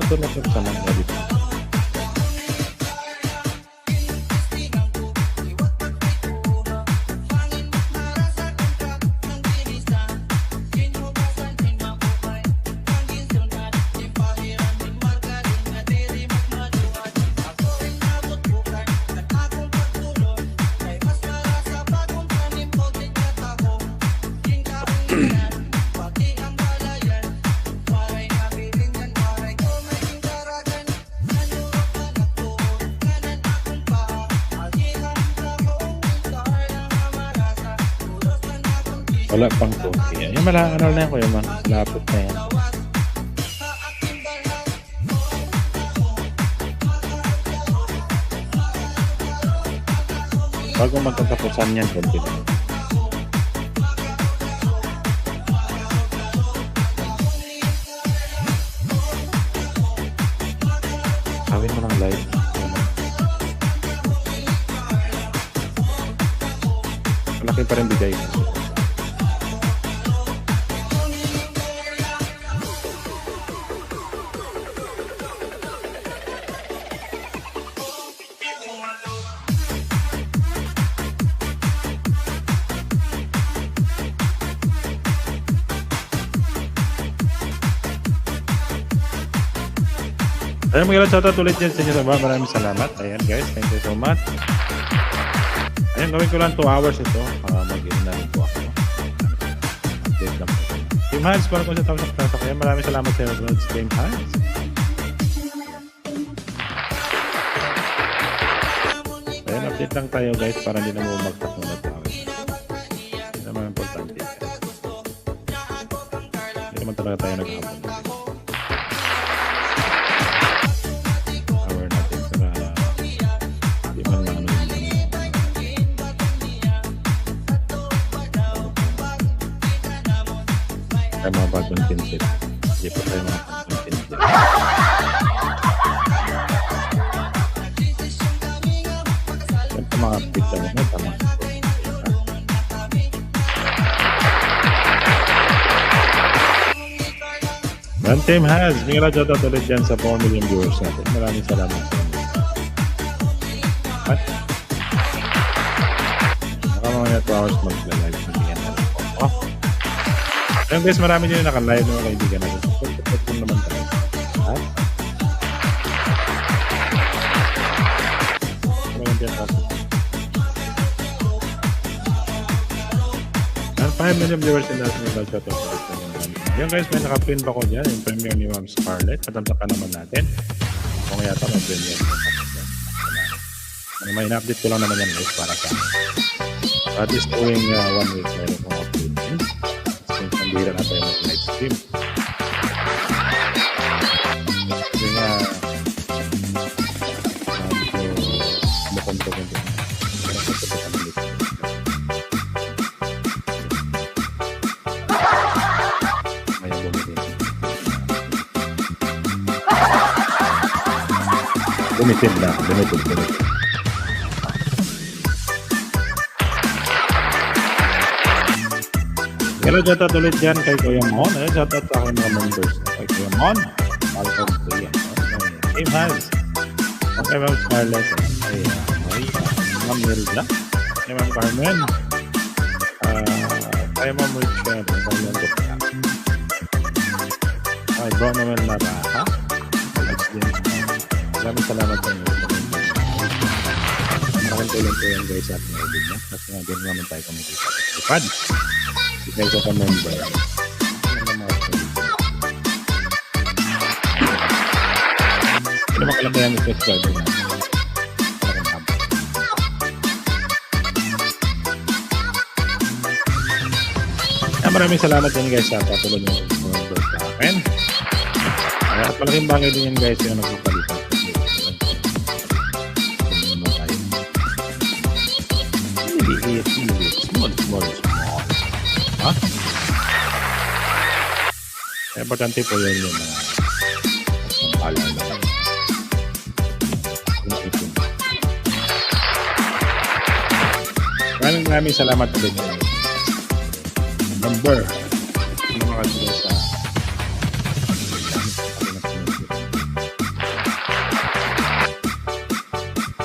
Ito sa mga dito. Wala pang konti. Yung ano na yan, kuya man. Malapit na yan. Bago magkatapusan yan, konti na. Gawin mo ng live. Malaki pa rin bigay. Ayun, mga shoutout ulit dyan sa inyo. Maraming salamat. Ayan guys, thank you so much. Ayun, gawin ko lang 2 hours ito. Mag-in na rin po ako. Update lang po. Team Hans, para ko sa tawag sa klasa. Kaya maraming salamat sa inyo. Team Hans. Ayun, update lang tayo guys para hindi na mo magtak na tawag. Hindi naman importante. Hindi naman talaga tayo nag-upload. Kaya mga bagong tinsit. Hindi pa tayo mga bagong tinsit. Ito mga pizza mo. Tama. One Team Has. May shoutout ulit dyan sa 4 million viewers natin. Maraming salamat sa inyo. At baka mga 2 hours mag-live. Magiging natin po. Ayun guys, marami din yung naka-live ng mga kaibigan natin. Support po naman tayo. At maraming din ako. 5 million viewers din natin yung shoutout ulit. Ayun guys, may naka-pin pa ko dyan. Yung premium ni Ma'am Scarlett. Patamtakan naman natin. Kung yata may premium. May in-update ko lang naman yan guys para sa that is going 1 week. Meron kong update. Pambira na tayo mag-live stream. Kasi nga mukonto-konto. Ngayon bumili. Limited na. Limited. Hello, shoutout ulit dyan kay Kuya Mon. Shoutout sa aking mga members. Kay Kuya Mon. Malcolm Kuya. Team Hans. Okay, Ma'am Scarlett. Kay Ma'am Milda. Kay Ma'am Carmen. Kay Ma'am Richard. Kay Ma'am Dokta. Kay Bro naman na ba? Ha? Maraming salamat sa inyo. Maraming tulong po yan guys at mga ibig niya. Kasi nga din naman tayo kumikita. Ipad! Guys ako member. Hindi naman kalagayan yung subscriber na. Maraming salamat din guys sa patuloy nyo member sa akin. At malaking bagay din yan guys yung nagpapalitan. Small. Ha? Importante po yun yung mga paalala. Maraming salamat ulit yung number yung mga sila sa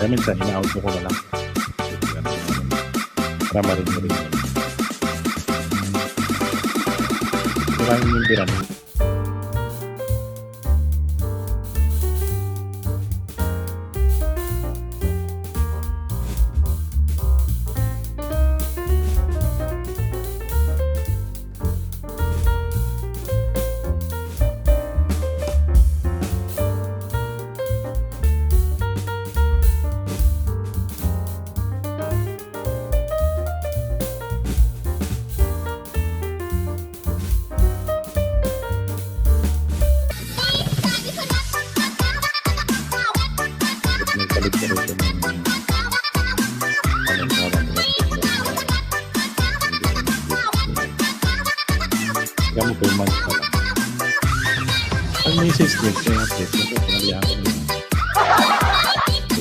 Kaya minsan, ina-auto ko na lang. Para marinig. Maraming yung biran. May kalit ko rin ng kaya mo 2 months pa lang. Ang may 6 weeks yung update ko, pinalihan ko nila.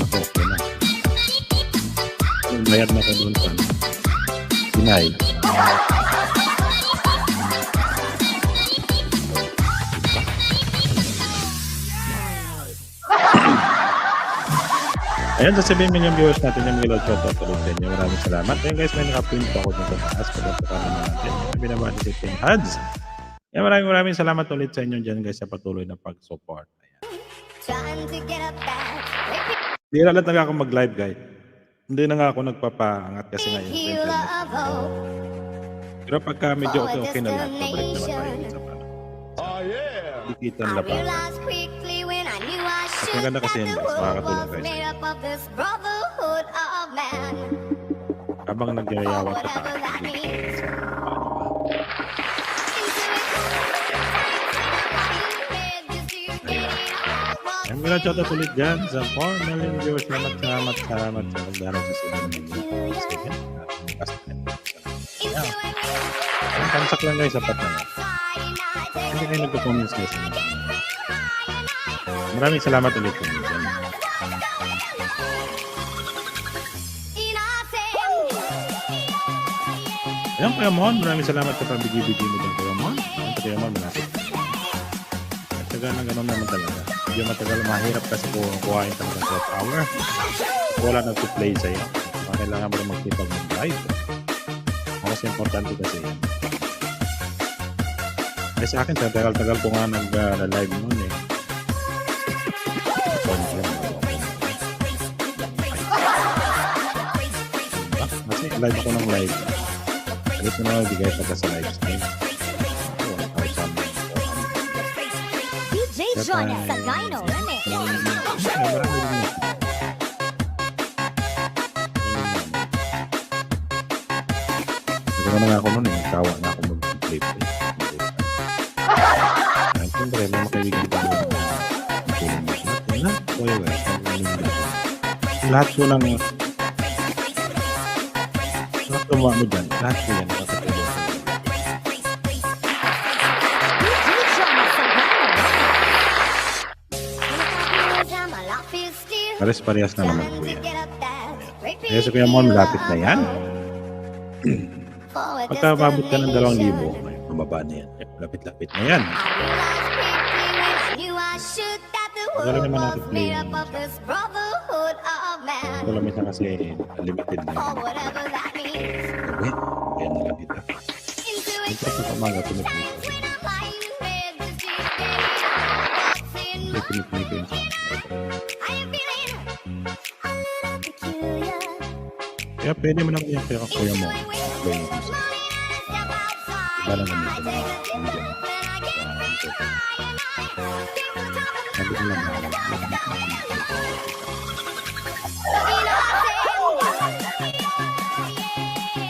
Okay na. Bayad na ko doon sa Pinay. Ayan, sa 7 million viewers natin yung mga shoutout ulit sa inyo. Maraming salamat. Ayan guys, may nakaprint pa ako dun sa taas. Pagkakasama natin. May binabati si Tim Hads. Ayan, maraming salamat ulit sa inyo dyan guys sa patuloy na pag-support. Ayan. Hindi na lang ako mag-live guys. Hindi na nga ako nagpapaangat kasi ngayon sa internet. Pero pagka medyo okay na lang, pabalik naman tayo sa pala. Dikitan na pa. Mas maganda kasi yun guys, makakatulong guys. Habang nagyayawang ka tayo. Ang mga shoutout ulit dyan sa 4 million viewers. Salamat sa pagdarang sa 7 million. Ang tamsak lang guys, sapat na nga. Hindi kayo nagpo-comments guys. Maraming salamat ulit po dyan. Ayan, Kuya Mon, maraming salamat sa pambigi-bigi mo dyan, Kuya Mon. Ayan, Kuya Mon, malapit. At saka na gano'n naman talaga. Medyo matagal, mahirap kasi kuhain talaga sa hour. Wala nag-play sa'yo. Kailangan mo na magkipag mag-live. Mas importante kasi yan. Eh sa akin, sa tagal-tagal ko nga nag-live noon eh. Kasi live ko ng live. Alit ko na bigay pagka sa live stream. DJ Jonah sa Gyno Remix. Marami rin. Siguro na nga ako noon eh. Kawa na ako mag-play. Siyempre, may makaibigan pa naman. Lahat ko lang lahat ko mo dyan. Lahat ko yan. Pares-parehas na naman po yan. Kaya sa Kuya Mon, malapit na yan. Pagka mabot ka ng 2,000, mababa na yan. Lapit-lapit na yan. Wala naman natin play yun. Ito lang minsan kasi limited na yun. Gabi, kaya na lang dito. Ito sa pamaga, pinipili ko. Pinipili ko yun sa kaya pwede mo naman yung kaya kuya mo. Play mo sa iba lang naman ito na sabi ko lang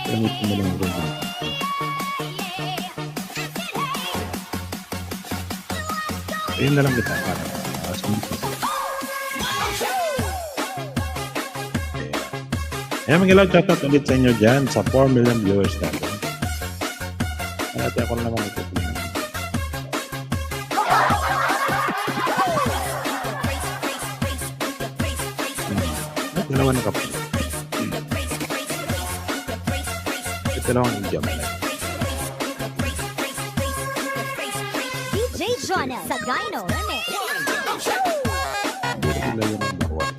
gamit mo lang rin ayun na lang kita para ayan, mag-ilaw shoutout ulit sa inyo dyan sa 4 million viewers natin. At ako na naman ito. Dalawa na kapag. Ito lang ang India man. DJ Jonah sa Gyno Remix. Hindi rin lang yung bawat.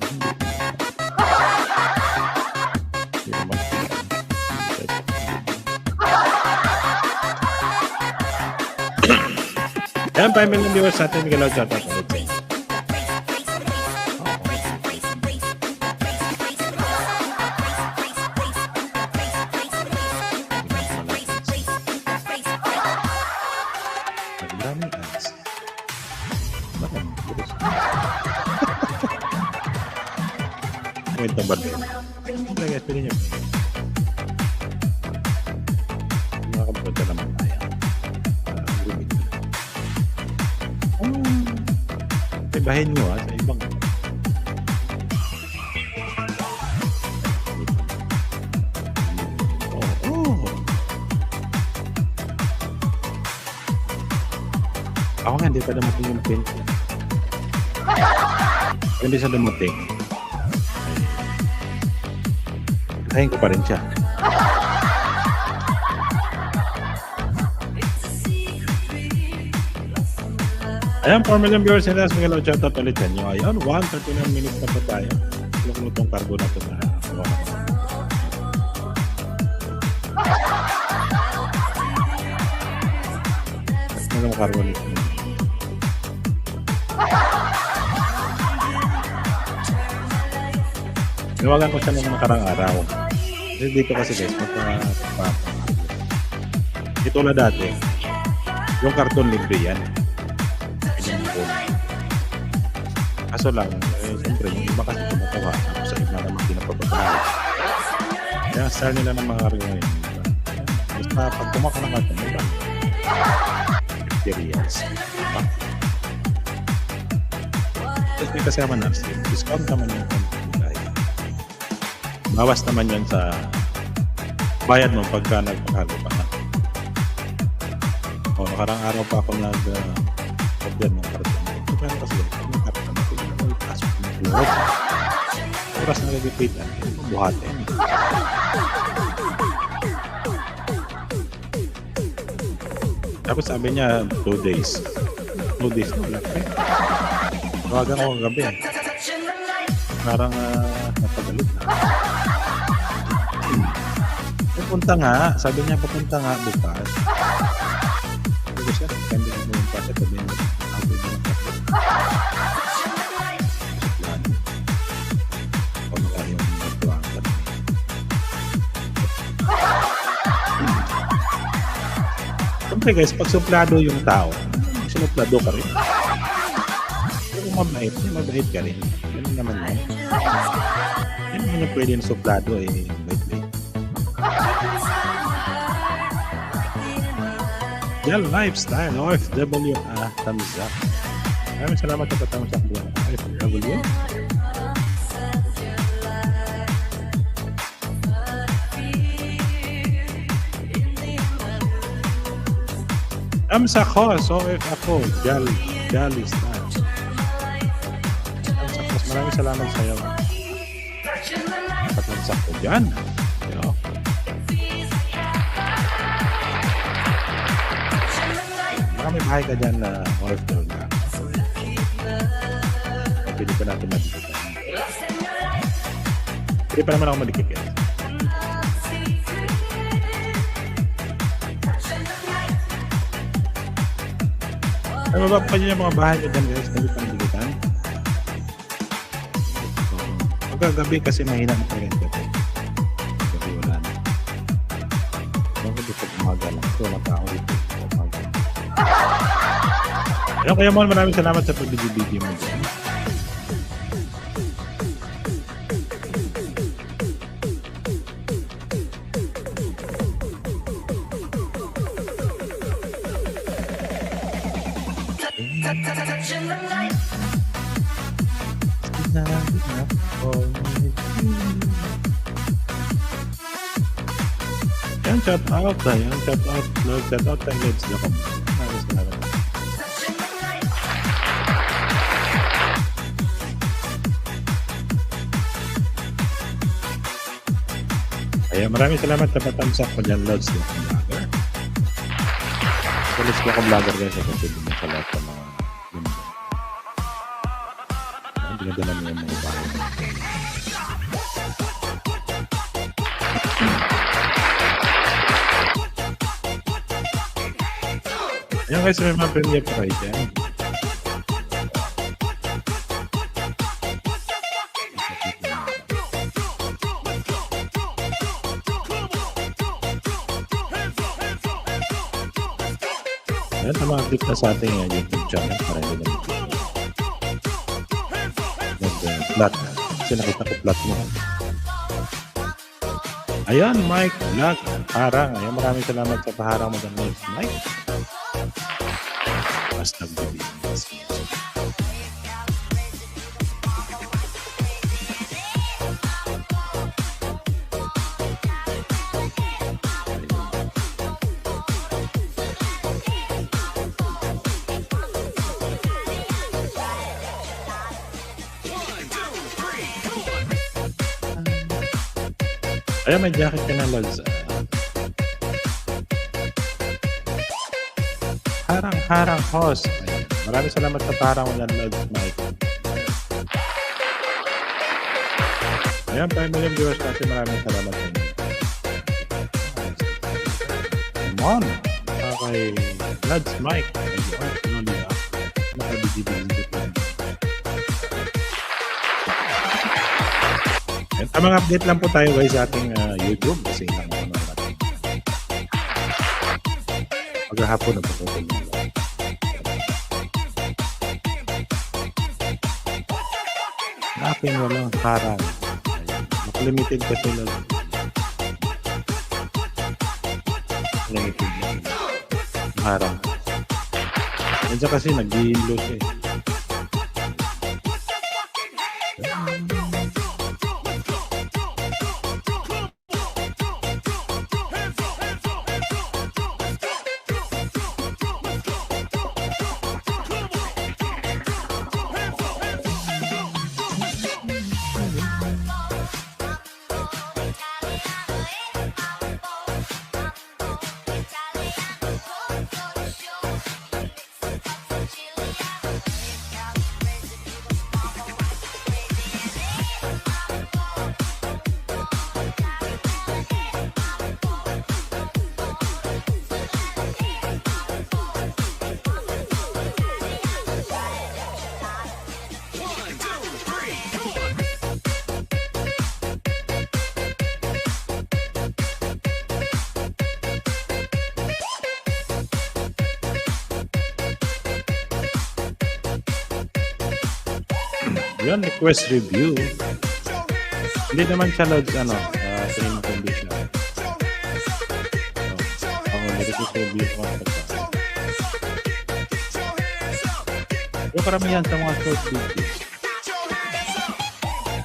Ayan, 5 million viewers natin. Miguel Ochoa, ulit sa inyo. Maraming ads. Maraming viewers. Kwento ba rin? Siyempre guys, pili nyo. Makakapunta naman tayo. Rumit na. Ibahin nyo sa ibang. Ako nga, hindi pa dumating yung pin. Hindi siya dumating. Kain ko pa rin siya. Ayan, 4 million viewers in last Miguel Ochoa, ulit sa inyo. Ayan, 1:39 minutes na pa tayo. Lutong cargo na ito na. Mas na lang cargo nito. Nawagan ko siya ng nakarang araw. Kasi dito kasi guys, ito na dati. Yung karton libre yan. Kaso lang, siyempre, yung iba kasi tumatawa. Tapos sa iba naman pinapabagay. Kaya style nila ng mga rin ngayon. Basta pag kumaka ng karton, diba? Experience. Diba? Tapos may kasama na, discount naman yung bawas naman yan sa bayad mo pagka nagpakalo pa na. O, nakarang araw pa ako nag-order ng karton. Pero kasi yung karton na ito, yung pasok ng tulog. Oras na nag-repeat yan, buhatin. Tapos sabi niya, 2 days. 2 days na wala pa eh. Tawagan ko kagabi. Parang napagalit na. Pupunta nga. Sabi niya, pupunta nga bukas. Sabi siya, kandi mo yung pasok. Sabi niya, sabi niya yung pasok. Pagka yung nagtuangan. Siyempre guys, pag suplado yung tao, sinuplado ka rin. Kung mabait ka rin. Ganun naman yun. Yan naman yung pwede na suplado eh. Bait-bait. Yan, lifestyle, OFW, thumbs up. Maraming salamat sa patawag sa buwan ng OFW. Sa cause, OF ako, Jolly style. Maraming salamat sa iyo. Patagsak ko dyan. Marami bahay ka dyan na OFW na. Pwede pa natin madikit. Pwede pa naman ako madikit yan. Ay, mababa pa dyan yung mga bahay ka dyan guys. Pwede pa madikitan. Gabi kasi mahina na talaga yung gabi. Gabi wala na. Bakit dito umaga lang? Ito wala pa ako dito. Umaga. Ayun, kaya mo maraming salamat sa pag-video mo dyan. Yan, shout out na yan. Shout out tayo Leds Jacob. Maraming salamat. Kaya maraming salamat sa patamsak ko dyan, Leds Jacob Vlogger. Leds Jacob Vlogger guys, ako pwede mo sa lahat ng mga dinadala mo yung mga bahay. Yan guys, may mga premiere pa kayo dyan. Yan, tumaklik na sa ating YouTube channel para hindi naman flat. Kasi nakita ko flat mo. Ayan, Mike, Black, Harang. Ayan, maraming salamat sa paharang mo dyan, Mike. Mas nagbibigas. Ayan, may jacket ka na, Lods. Harang, host. Ayan. Maraming salamat sa parang mo dyan, Lods, Mike. Ayan, 5 million viewers natin. Maraming salamat sa inyo. Come on. Okay, Lods, Mike. Ayan, nakabigibigibig lang. Tamang update lang po tayo guys sa ating YouTube kasi lang naman natin. Maghahapon na po ito. Napin walang harang. Limited kasi lang. Limited lang. Harang. Nandiyan kasi nag-i-load eh. Yun, request review. Hindi naman siya Lods, training condition. Request review ko ito. Yung karamihan sa mga short videos.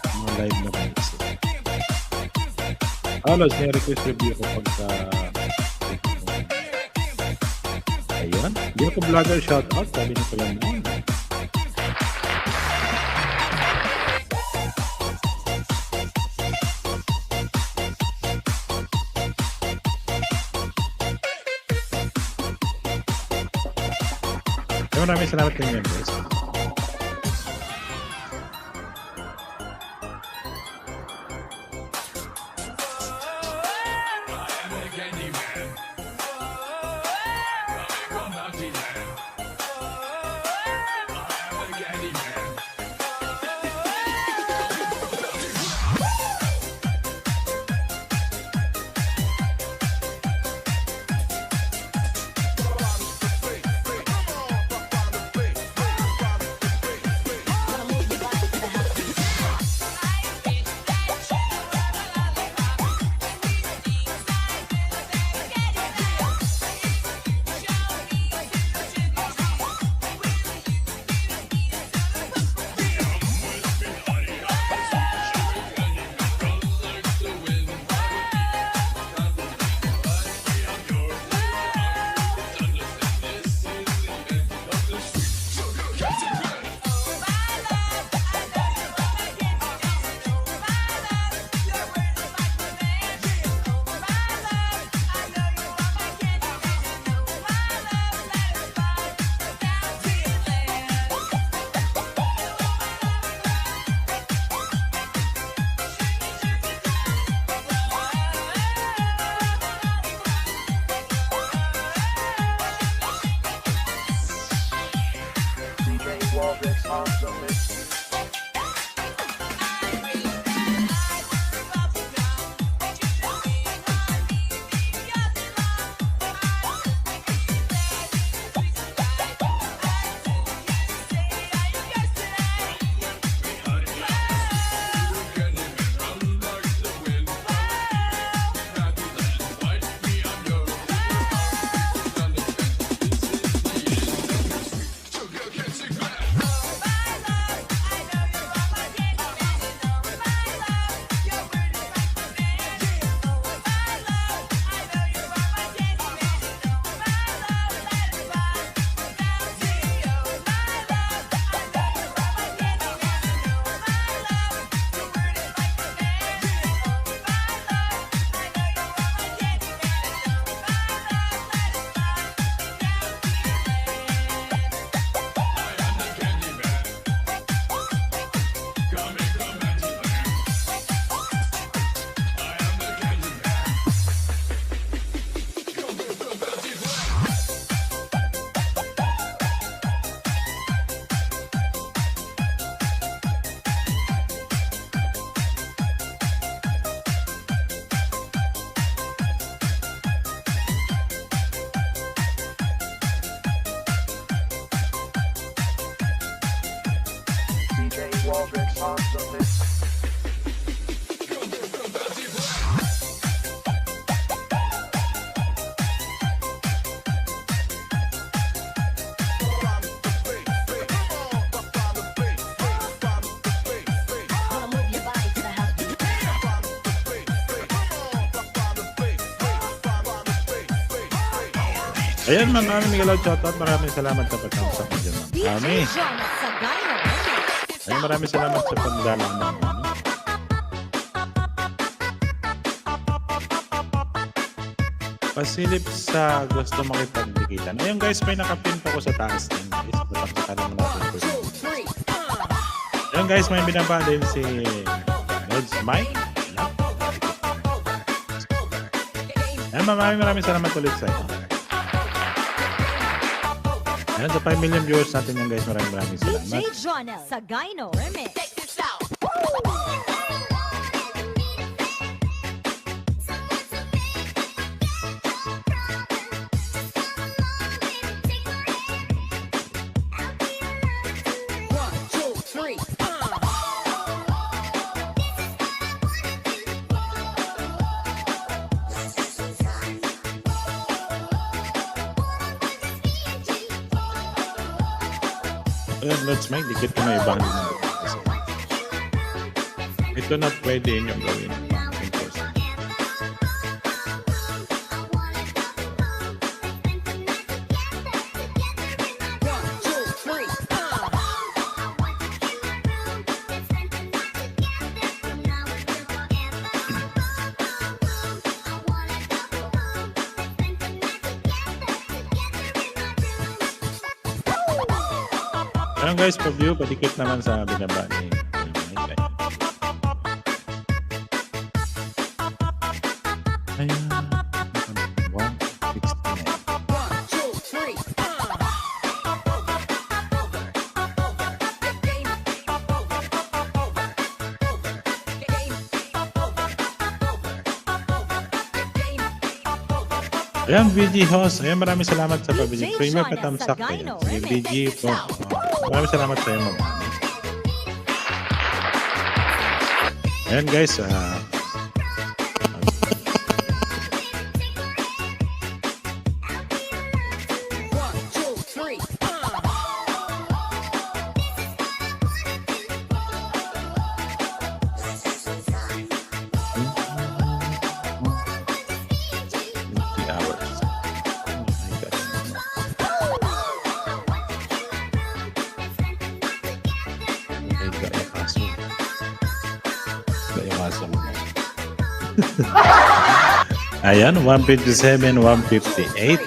Mga live na guys. Lods, may request review ko pagka... Ayun. Hindi ako vlogger shoutout. Sabi na pala na. Maraming salamat kayo members. Ayan, Ma'am Ami Miguel, shoutout. Maraming salamat sa pagkamsak mo dyan, Ma'am DJ Ami. Jonah Sagayno. Ayan, maraming salamat sa pagdala mo. Pasilip sa gusto makipagdikitan. Ayun guys, may nakapin pa ko sa taas din guys. Patapsakan naman natin po. Ayun guys, may binaba din si Reds Mike. Ayan, maraming salamat ulit sa iyo. Ayan, sa 5 million viewers natin yan guys, maraming salamat. DJ Jonah Sagayno Remix. Ayan, let's make dikit ko na ibang din. Ito na pwede inyong gawin. Ayan guys, pa-view, padikit naman sa binaba ni ayan, 169. Ayan, BG host. Ayan, maraming salamat sa pabili. Premier patamsak kayo. Sige, BG po. Maraming salamat sa iyo, Ma'am. Ayan guys, ayan, 157, 158.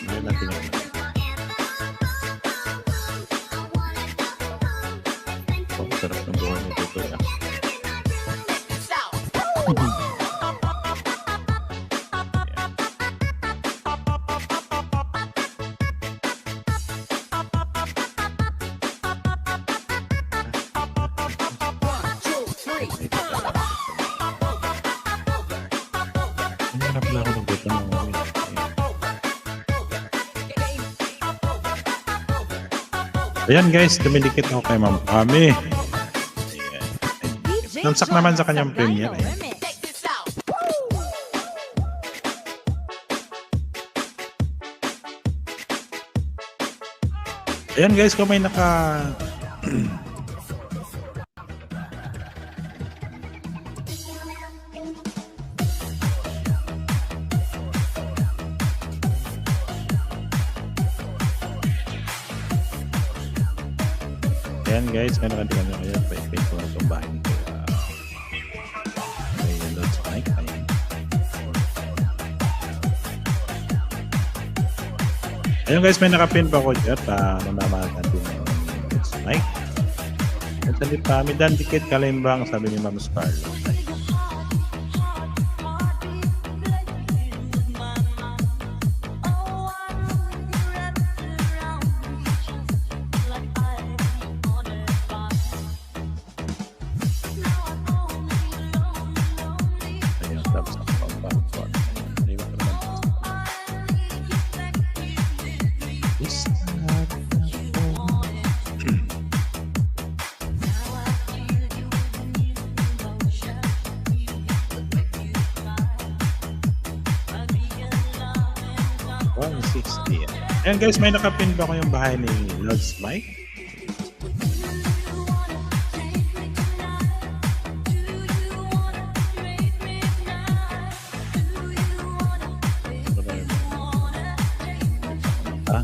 Ayan natin yun. Oh, sarap ng buhay nito ito. Ayan guys, dumidikit ako kay Ma'am Ami. DJ Namsak naman sa kanyang Sagayno premiere. Ayan. Remix. Ayan guys, kung may naka... Ayan guys, may nakatigan nyo kayo. Pa-ipin ko itong bahay nito. May loads mic. Ayan. Ayun guys, may nakapin pa ko dyan. Namamahan natin yung loads mic. At sa lipa, may dan dikit kalimbang, sabi ni Ma'am Scarlett. Ayun, tapos ang pang-pang. Ayun, ko naman. Is not $160. Ayan guys, may nakapin ba ko yung bahay ni Lods Mike? Ha?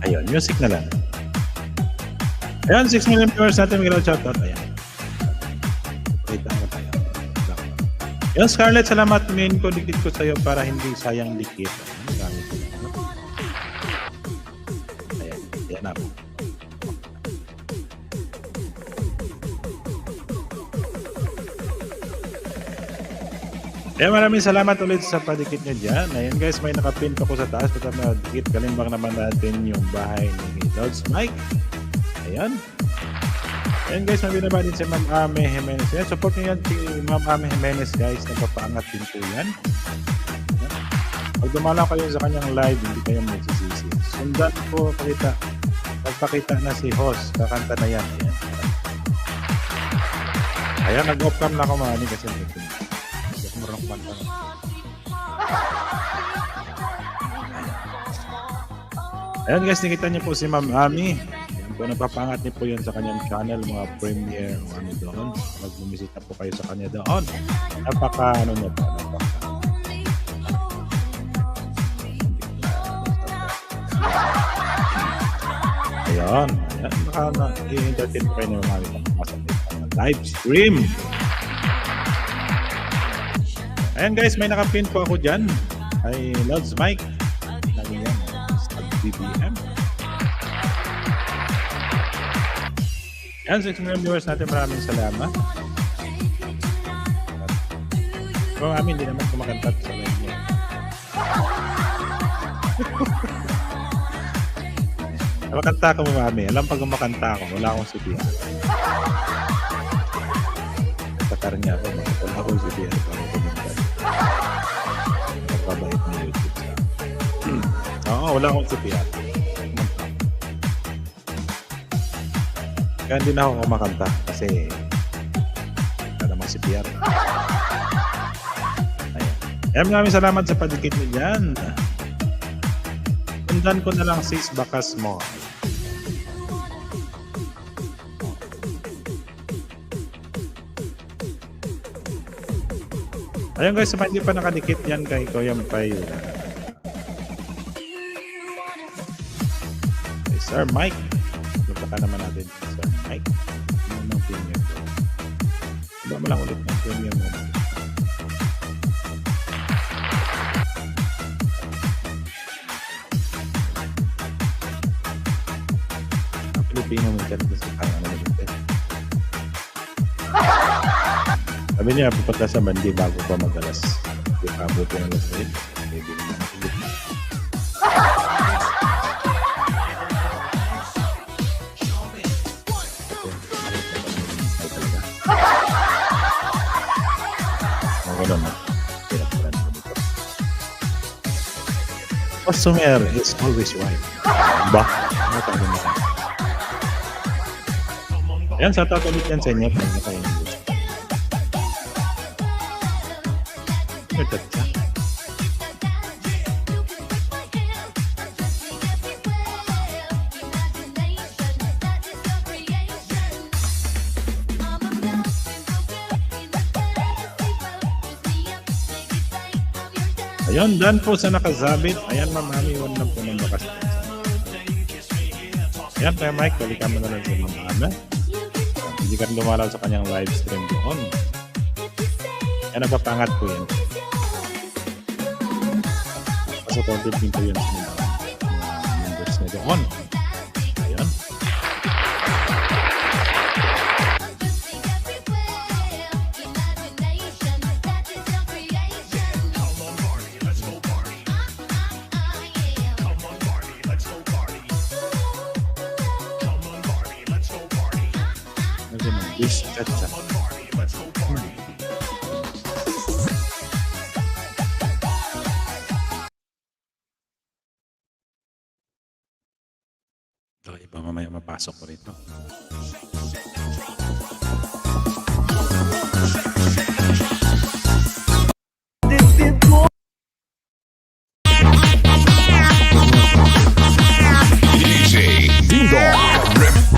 Ayun, music na lang. Ayan, 6 million viewers natin. Magiging shoutout. Ayan. Wait lang tayo. Ayan, Scarlett, salamat. Main ko, dikit ko sa'yo para hindi sayang dikit. Ayan, ayan, ayan na. Ayan, maraming salamat ulit sa padikit nyo dyan. Ayan guys, may nakapin pa ko sa taas. Pagka madikit, kalimbang naman natin yung bahay ni Lods Mike. Ayan. Ayan guys, may binabadin si Ma'am Ame Jimenez. Ayan, support nyo yan si Ma'am Ame Jimenez guys. Nagpapaangat din po yan. Ayan. Pag dumala kayo sa kanyang live, hindi kayo magsisisi. Sundan po, pagpakita na si host. Kakanta na yan. Ayan. Ayan, nag-off cam na ako mami kasi murang pantang. Ayan guys, nakita niyo po si Ma'am Ami. Ayan po, napapangat niyo po yun sa kanyang channel, mga premiere o ano doon. Mag-bumisita po kayo sa kanya doon. Napaka ano niya po, Ayan, ayan, i-entertain po kayo ng mga live stream. Ayan guys, may nakapin po ako dyan. Ay Lods Mike. Lagi yan. Stag BBM. Ayan, 6 million viewers natin. Maraming salamat. Kung amin, hindi naman kumakanta sa live niya. Makanta ka mo, mami. Alam pag kumakanta ako, wala akong CPR. Takar niya ako. Wala akong CPR. Napabait na YouTube sa oo, wala akong CPR. Kaya hindi na ako kumakanta kasi wala namang CPR. Ayan. Ayan, maraming salamat sa padikit niyo dyan. Tundan ko na lang sis bakas mo. Ayun guys, hindi pa nakadikit yan kay Kuya Mpay. Kay Sir Mike. Lupa naman natin Sir Mike. Ano ng premium ko? Iba mo lang ulit ng premium mo. Ang Pilipino mo dyan kasi kaya naman dito. Sabi niya, pupunta sa Mandi bago pa mag-alas. Yung abot yung alas 8. Maybe naman. customer is always right. Ba? Ano tayo na? Ayan, sa ulit yan sa inyo. Paano kayo ng gusto? Ito siya. Ayun, done po sa nakasabit. Ayan, mamami, iwan na po ng bakas. Ayan, kaya Mike, balikan mo na lang sa mamama. Hindi ka lumalaw sa kanyang live stream doon. Ayan, nagpapangat po yan. Kasi content din po yun sa mga members na doon. Ayan. This cha-cha. Ito, iba mamaya mapasok ko rito. DJ Dingdong Remix.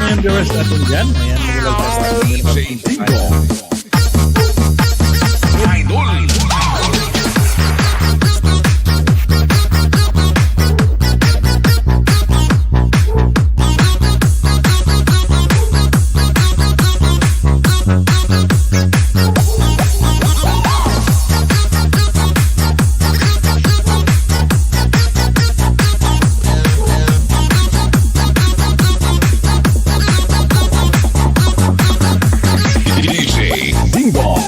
Yung viewers natin dyan. Ayan, maglalagay sa DJ Dingdong. Idol. DJ Dingdong.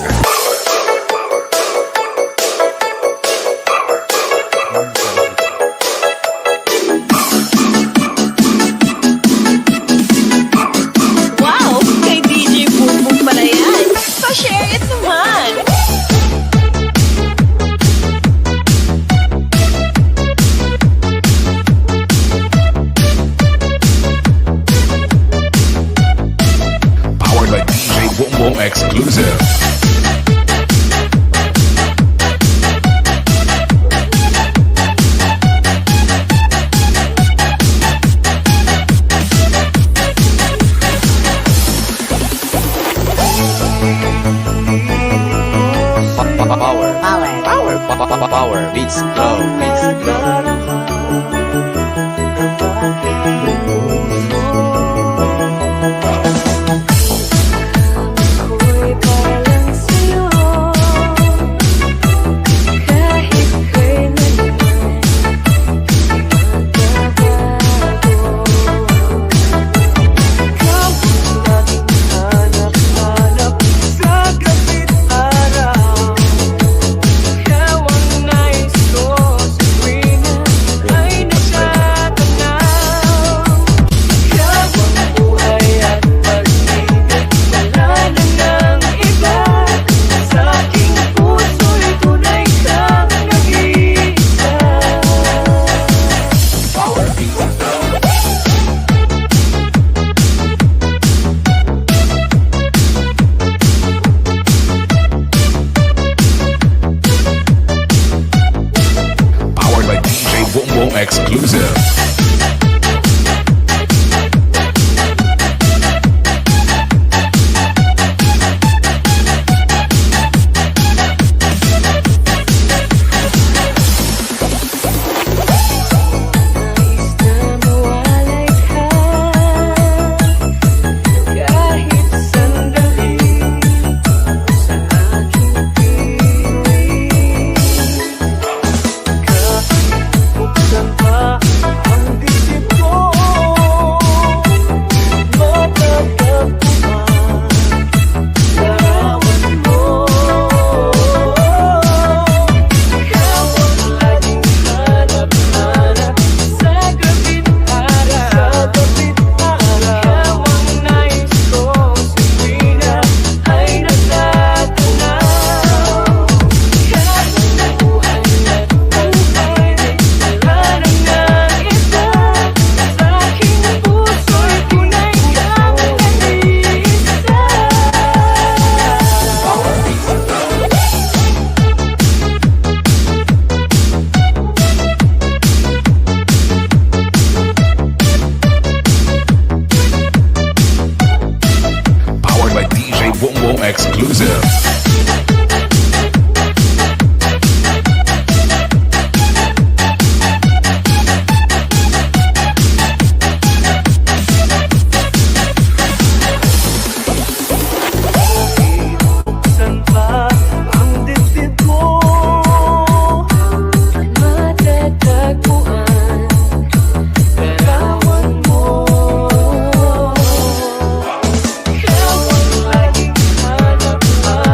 Wow! Kay DJ Bumbong pala yan. Pa-share it naman! Powered by DJ Boom Exclusive. Power beats flow. Ako'y parang sa'yo, kahit kailanman magbabago. Ikaw ang laging hanap-hanap sa gabit araw. Ikaw ang nais ko sa exclusive. Saan ba ang dibdib mo? Matatagpuan larawan mo. Ikaw ang laging hanap-hanap.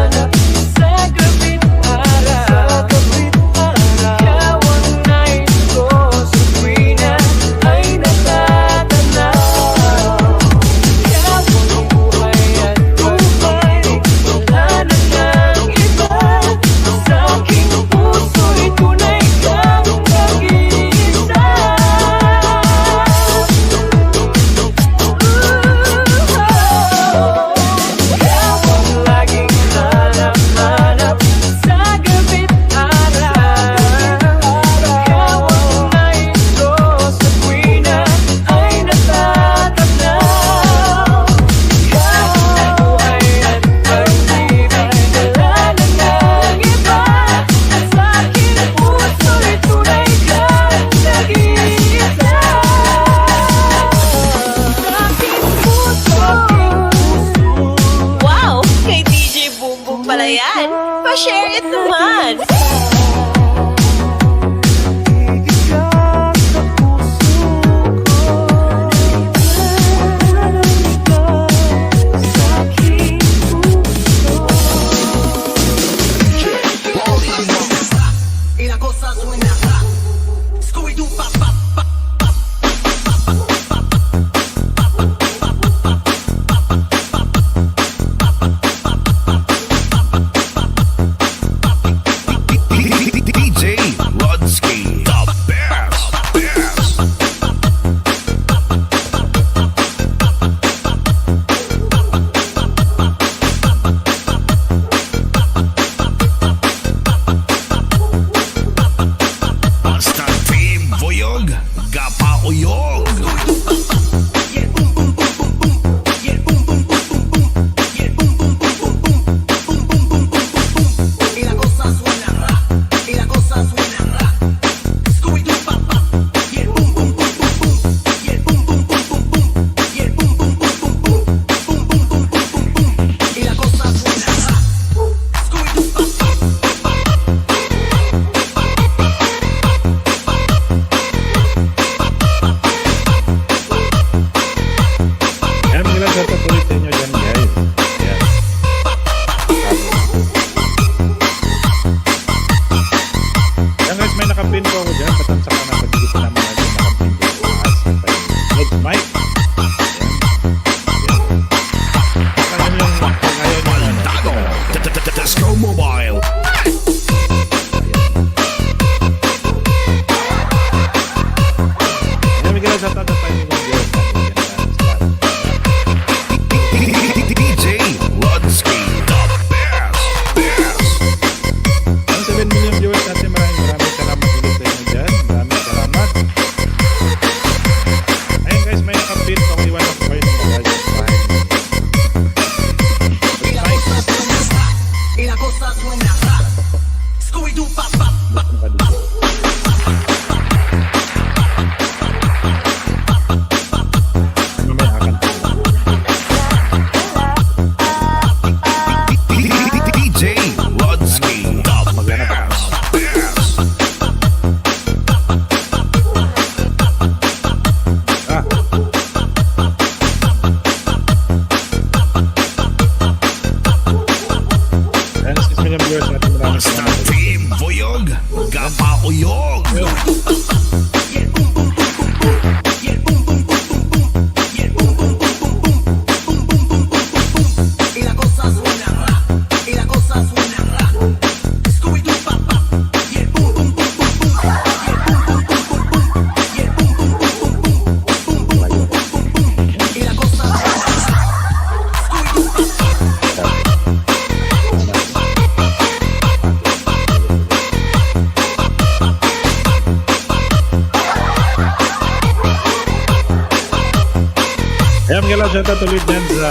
hello, shout out ulit dyan sa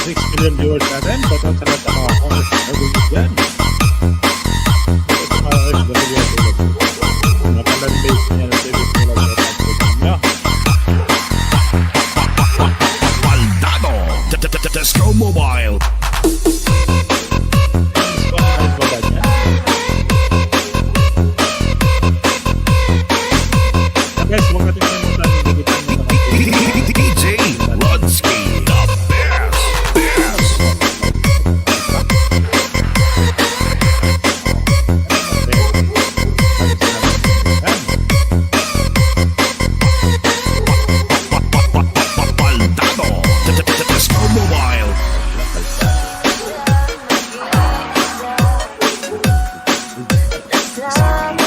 6 million viewers natin. Shout out sa lahat ng mga OFW dyan. Sa mga OFW dyan. Mga kaland-base niya na service nila, shout out po sa inyo. Baldado, Tesco Mobile. Guys, huwag natin kalimutan, bigitan mo naman po. DJ Rodski, the best. Baldado, Tesco Mobile. Kaya sa marami.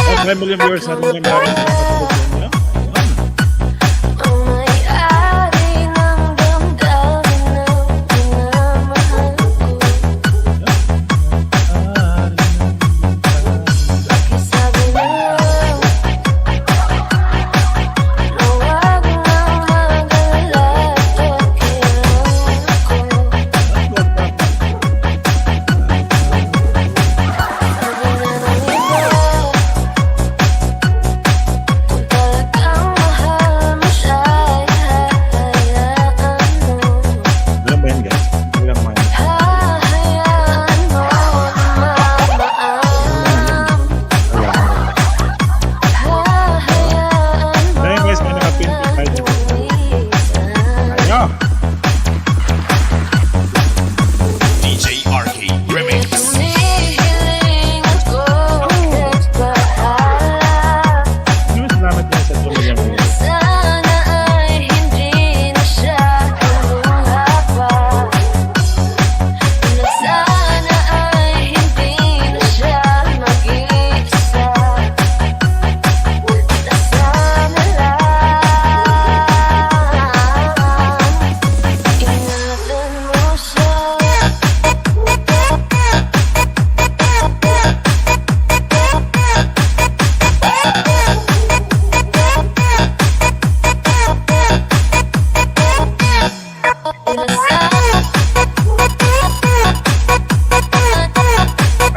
At 5 million viewers natin, maraming salamat po sa inyo. Alam ba yan, guys? Hindi lang mga Ayan guys, may nakapin po tayo. Ayo! DJ RK Remix. Salamat yan sa 2 million viewers.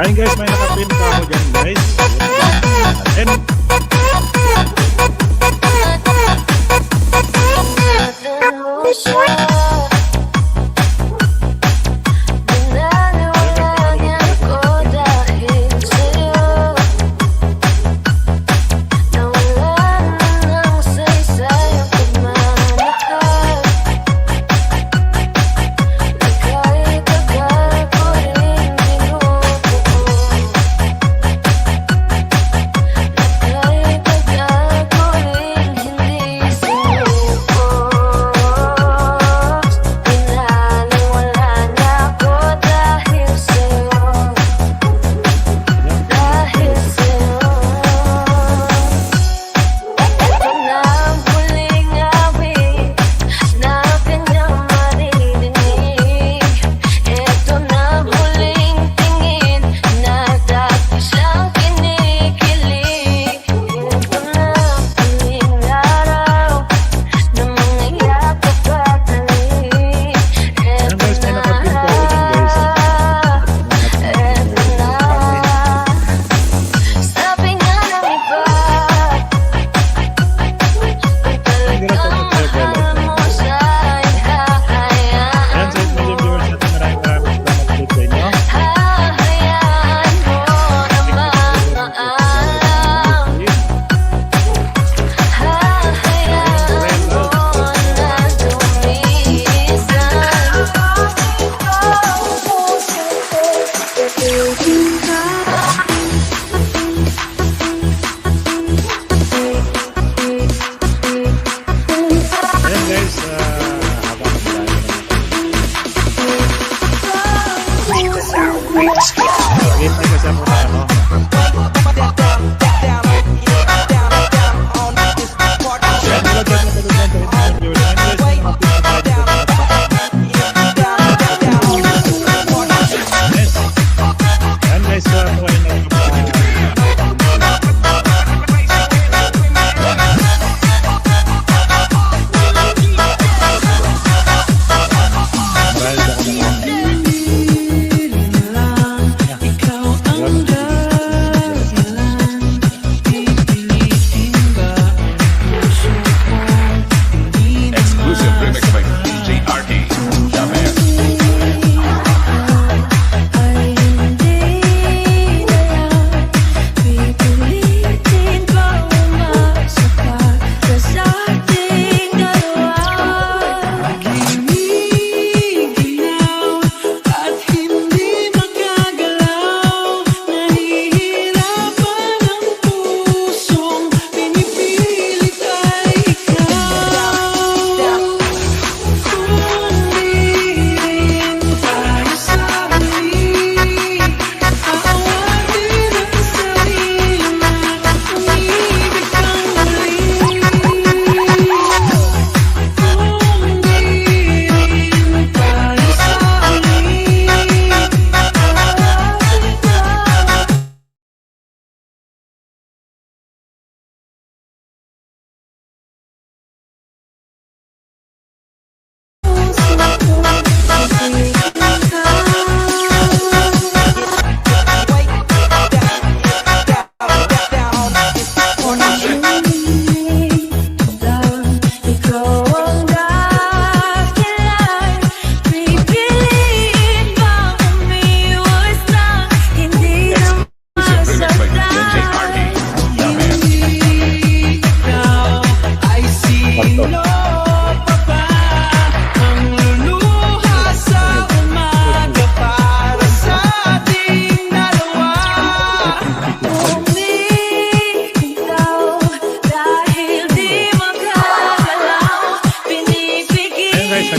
Ayun guys, may nakapin pa ako dyan guys. And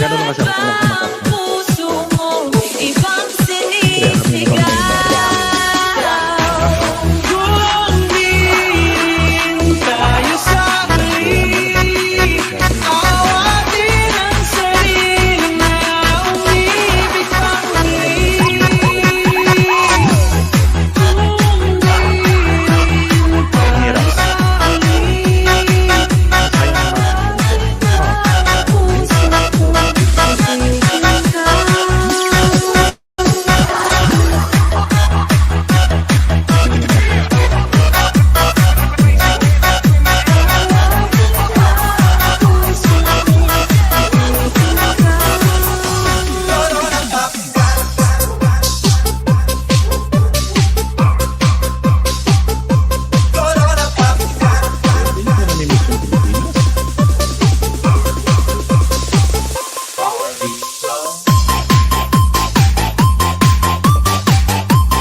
ganun lang kasi ako kumakamakak. Puso mo, ibang Kaya kami naman sinisigaw. Kung din tayo sakli, awatin ang sarili na umibig pang muli. Kung din tayo sakli, puso ko isisigaw.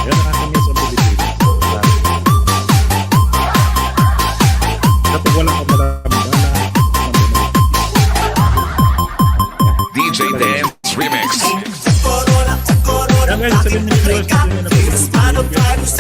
Hindi ko namimiss yung Pilipinas. Kaya nakakamiss ang Pilipinas. Kapag walang kamaramdaman DJ Dance Remix. Kaya ngayon sabihin mo yung US na Pilipinas.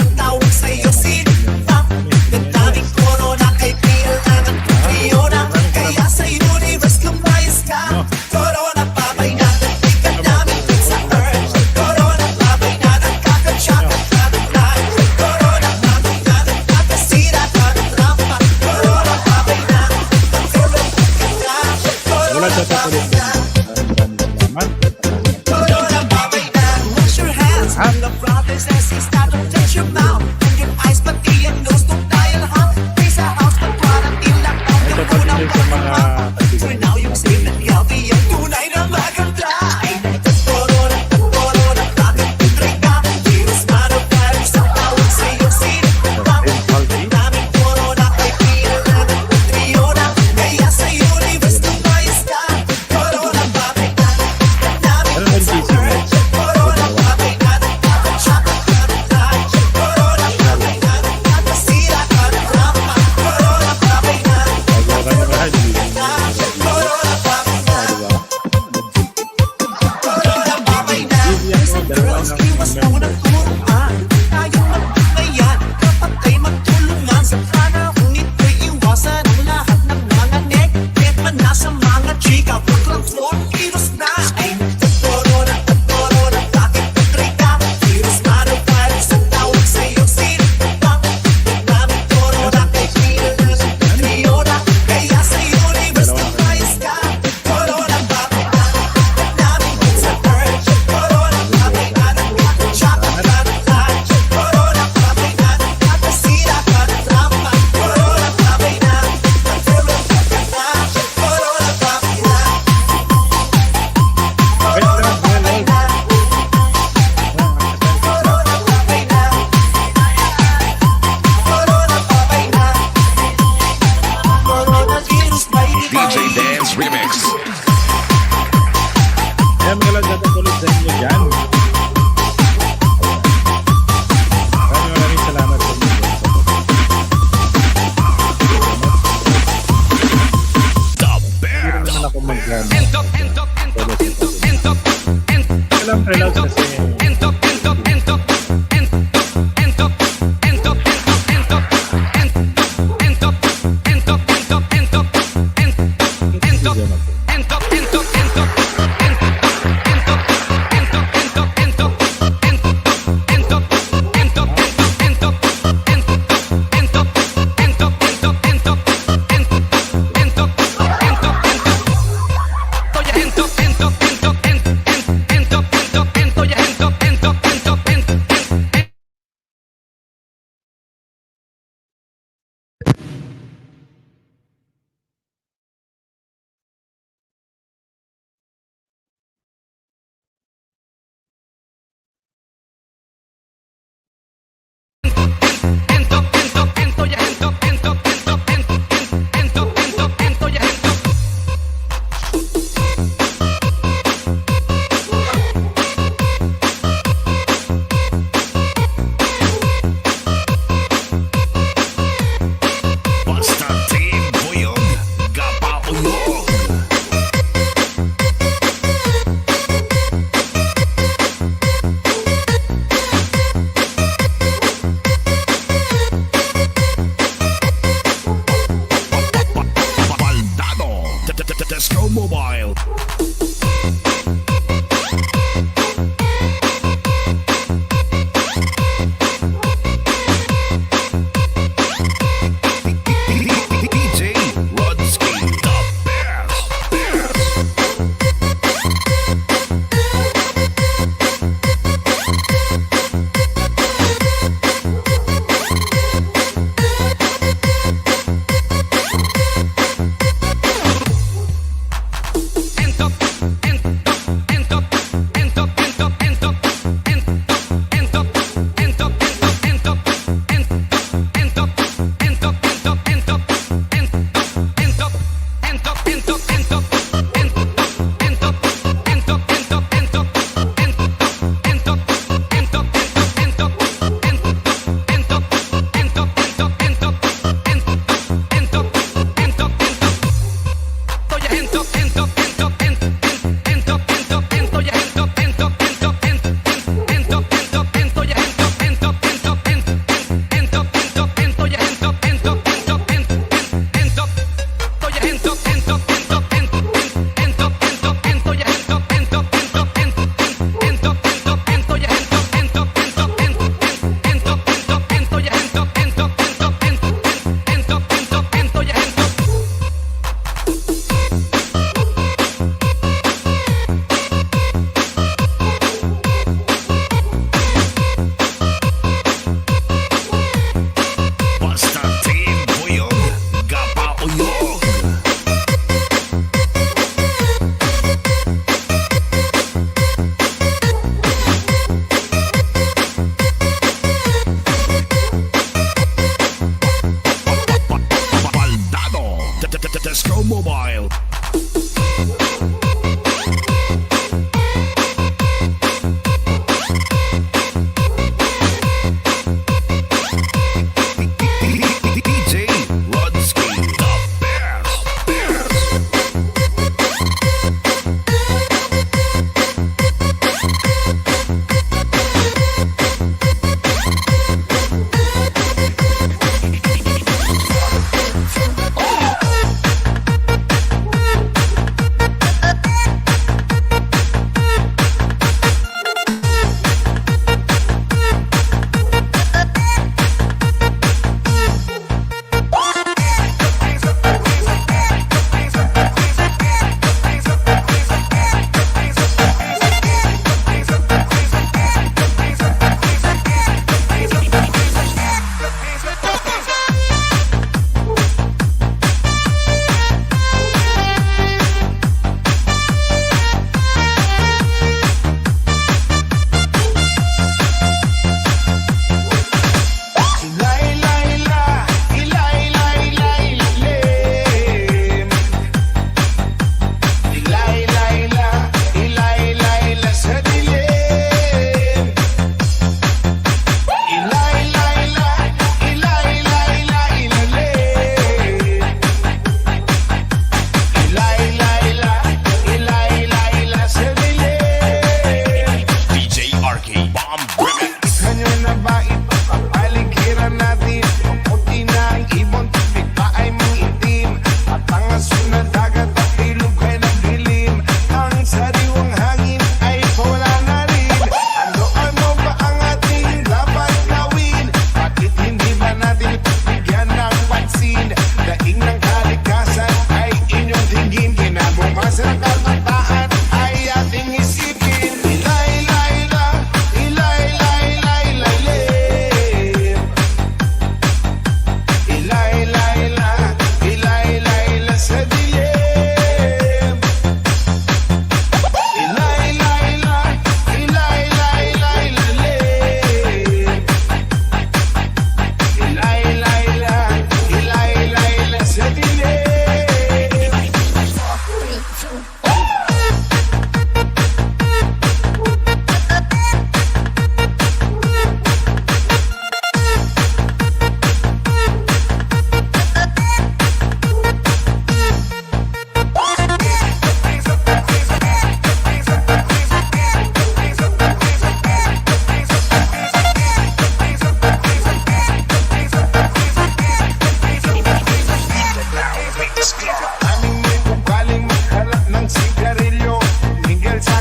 Wala siya tatuloy. Salamat.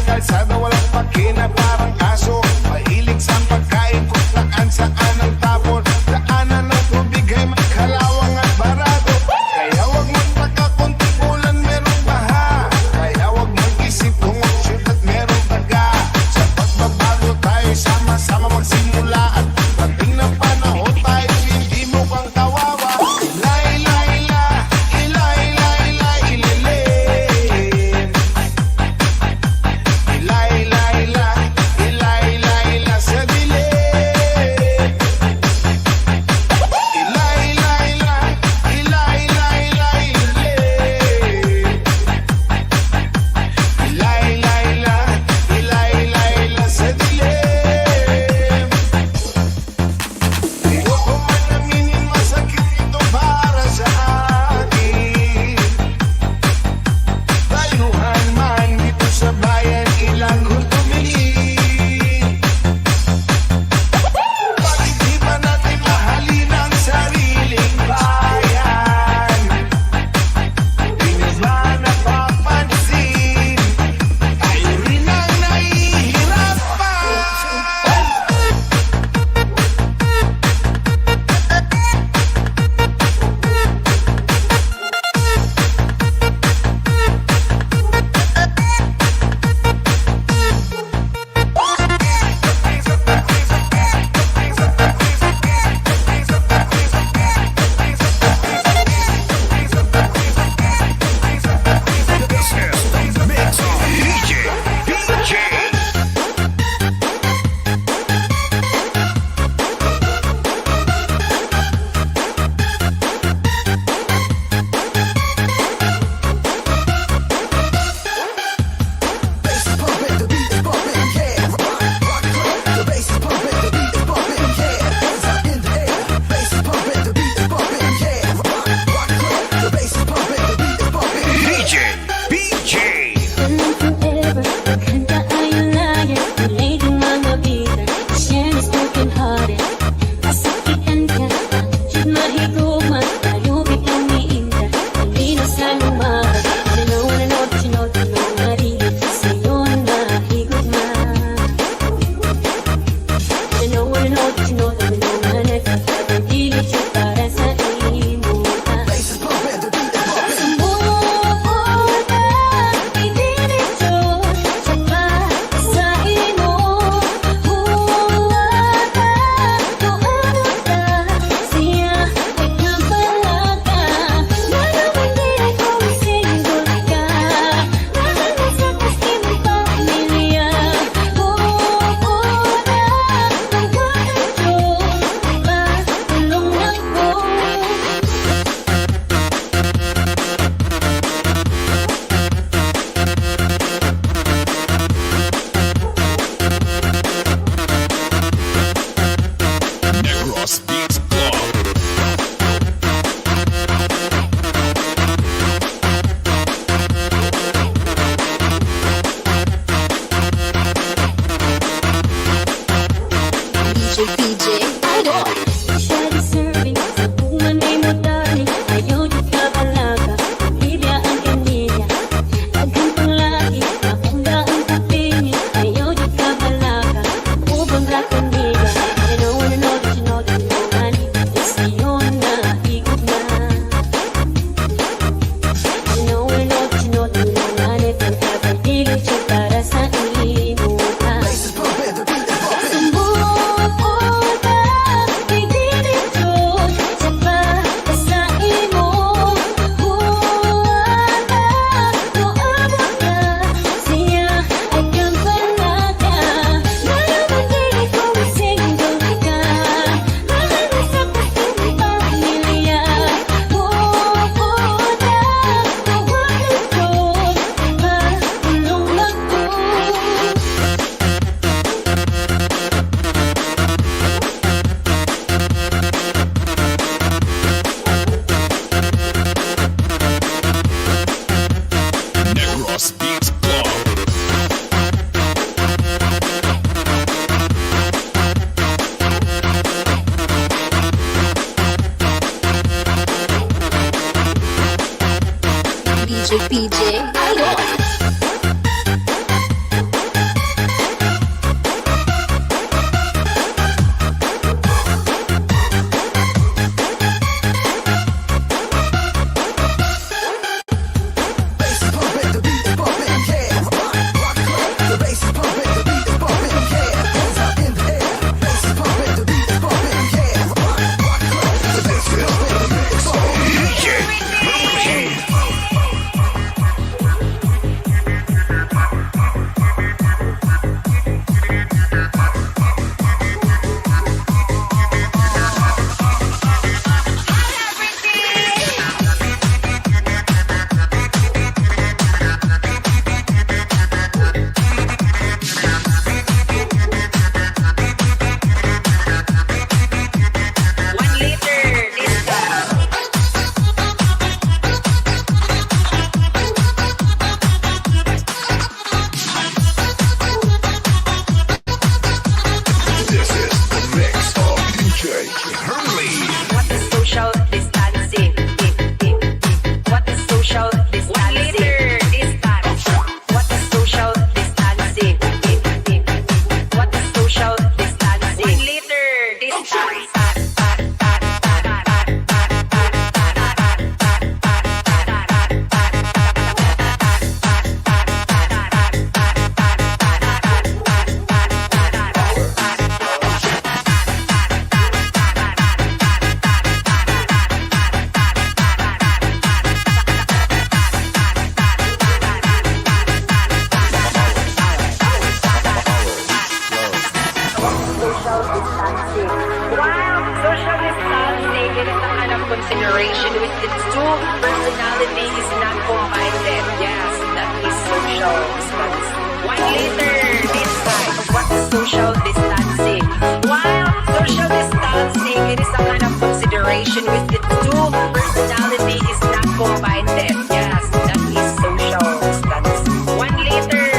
kalsada walang pakina parang aso. Mahilig sa pagkain kung saan ang tapon. Daanan ng tubig ay magkalawang at barado. Kaya wag magtaka kung tigulan merong baha. Kaya wag mag-isip kung ang syudad merong taga. Sa pagbabago tayo sama-sama magsimula. At pagdating ng panahon tayo hindi mo kang kawawa. DJ PJ Idol. social distancing. While social distancing it is a kind of consideration with its two personality is not combined. Yes, that is social distancing. 1 liter this time. What is social distancing? While social distancing it is a kind of consideration with its two personality is not combined. Yes, that is social distancing. 1 liter.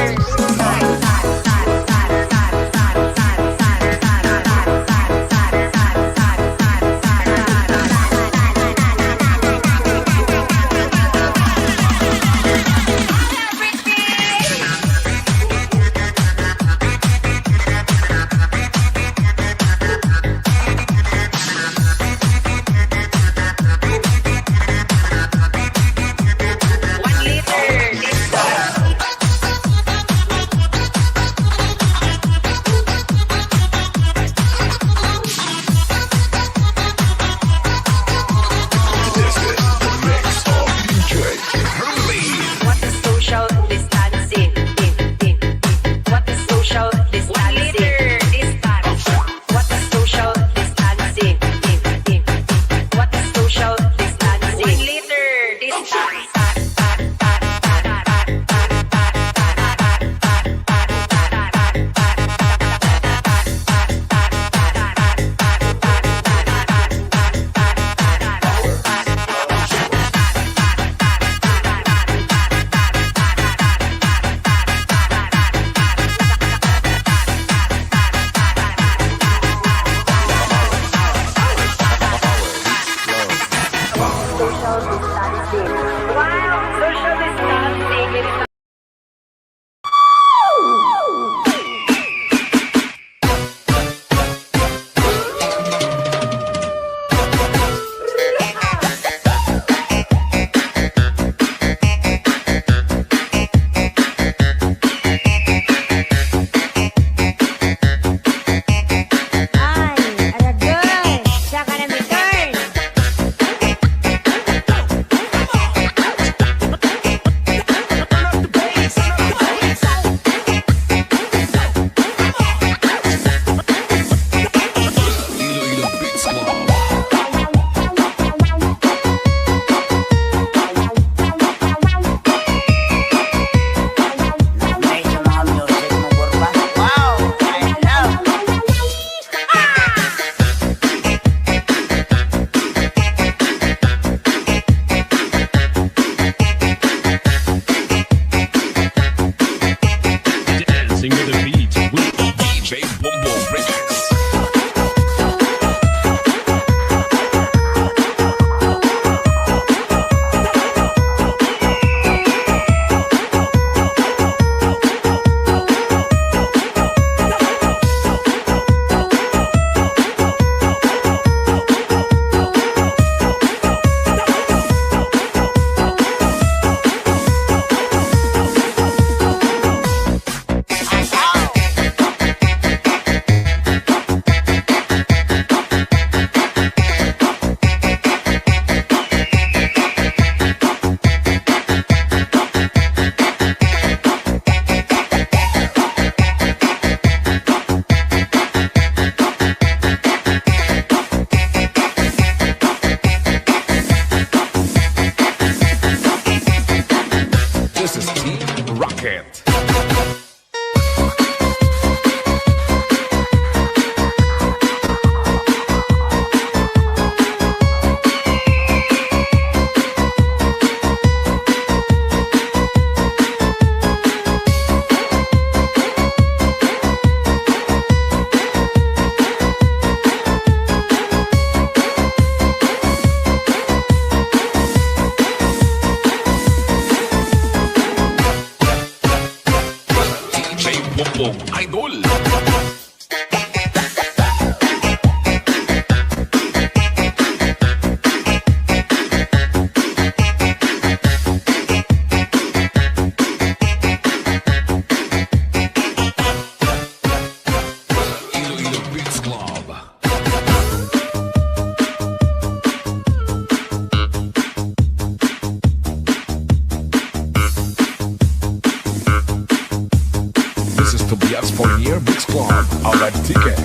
This is Tobias Fournier Mix Club. Ahora ticket.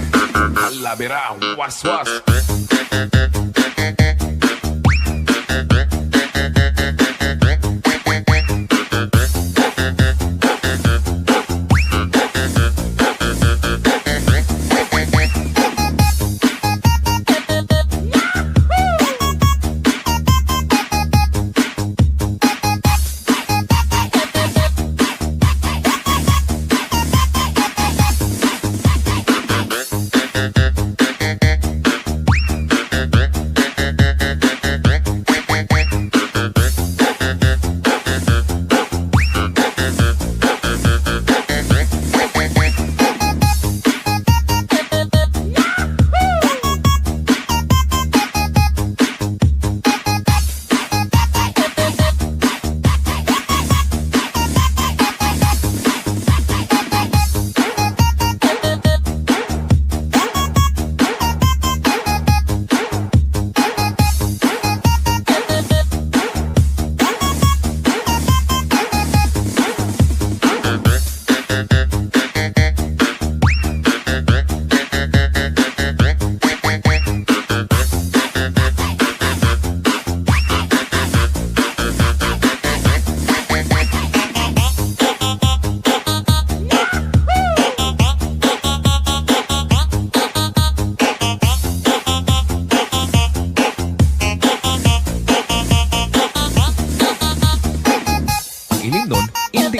La verá, was was.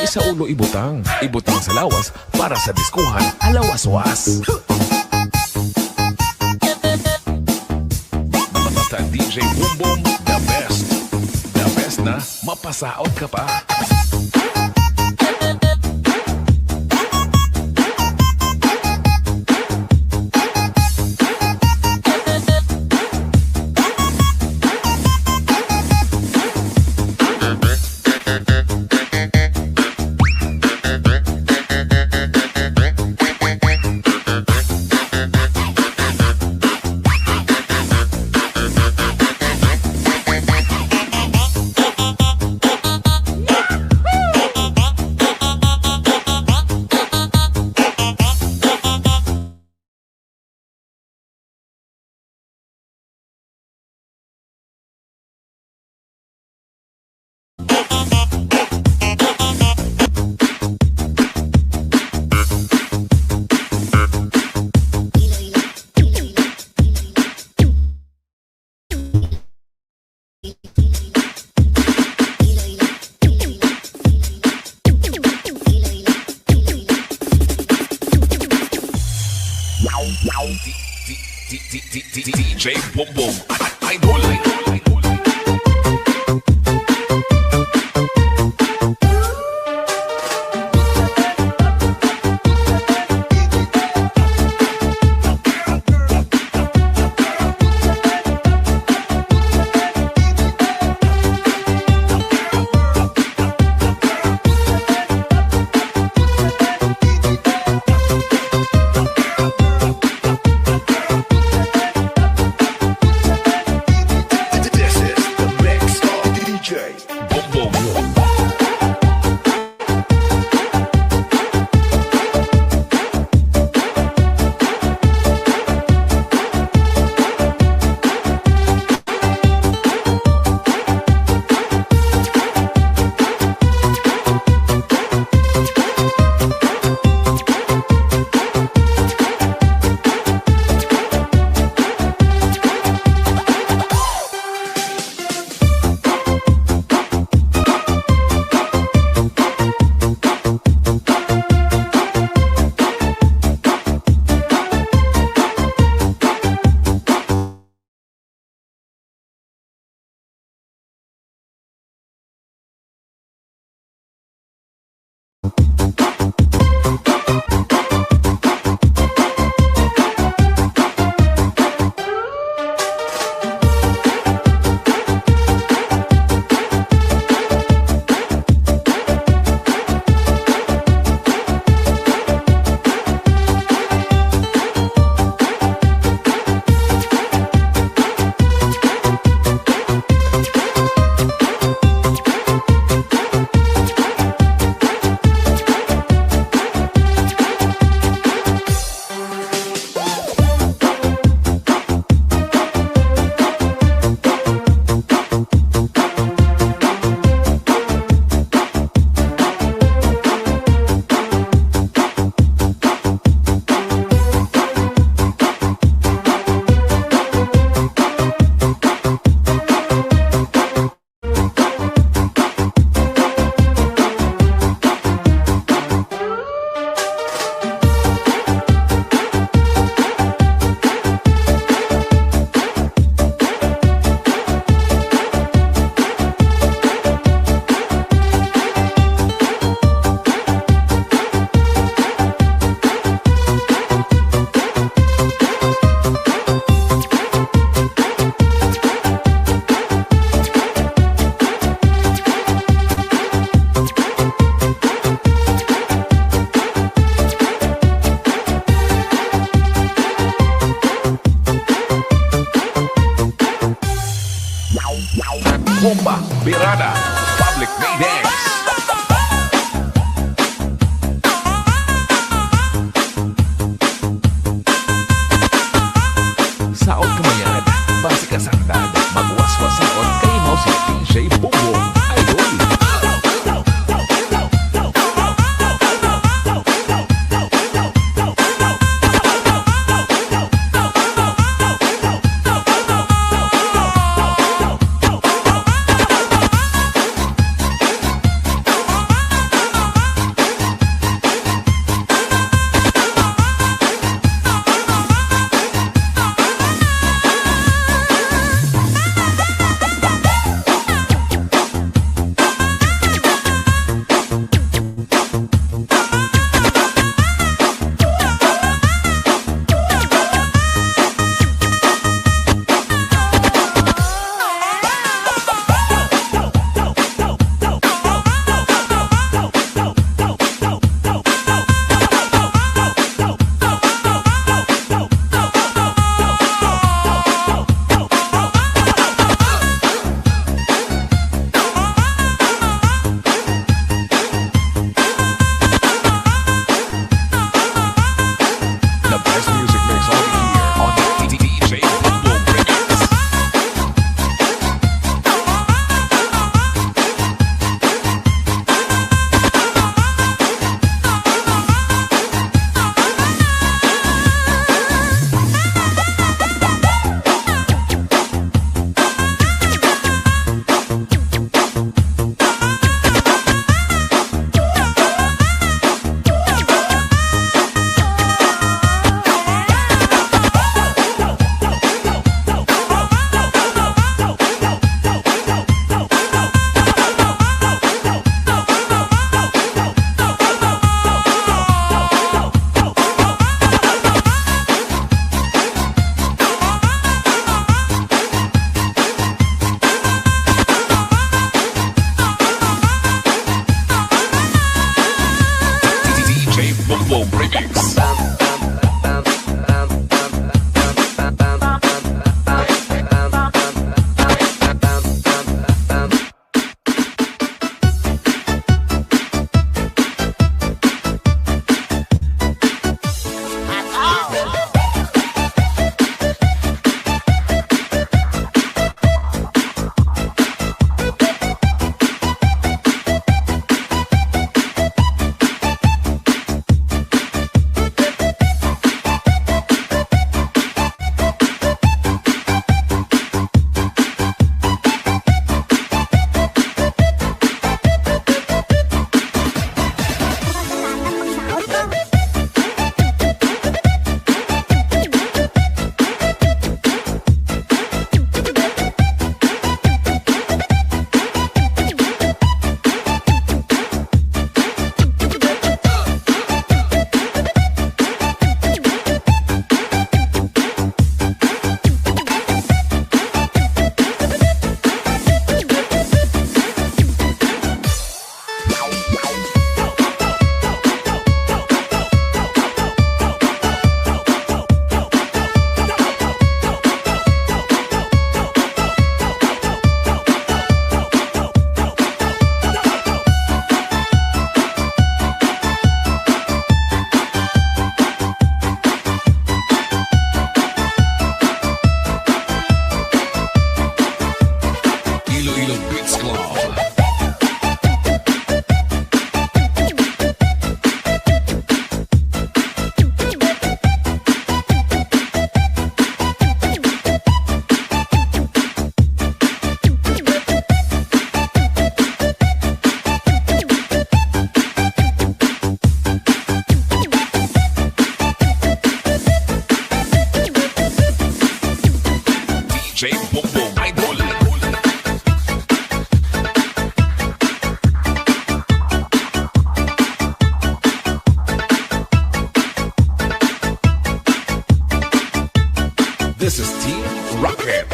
Sa ulo ibutang sa lawas para sa diskuhan alawas-was. Basta DJ Boom Boom, the best na mapasaot ka pa. DJ Boom Boom, idol. Birada, Public Meetings. Saot kamayan, base ka sangdad, magwaswasaon kay mo si DJ Bongbong Idol. The best music mix only here on the DJ Bongbong Remix. DJ Bongbong Remix. Iloilo Beats Club. DJ Bongbong Idol. This is Team Rocket.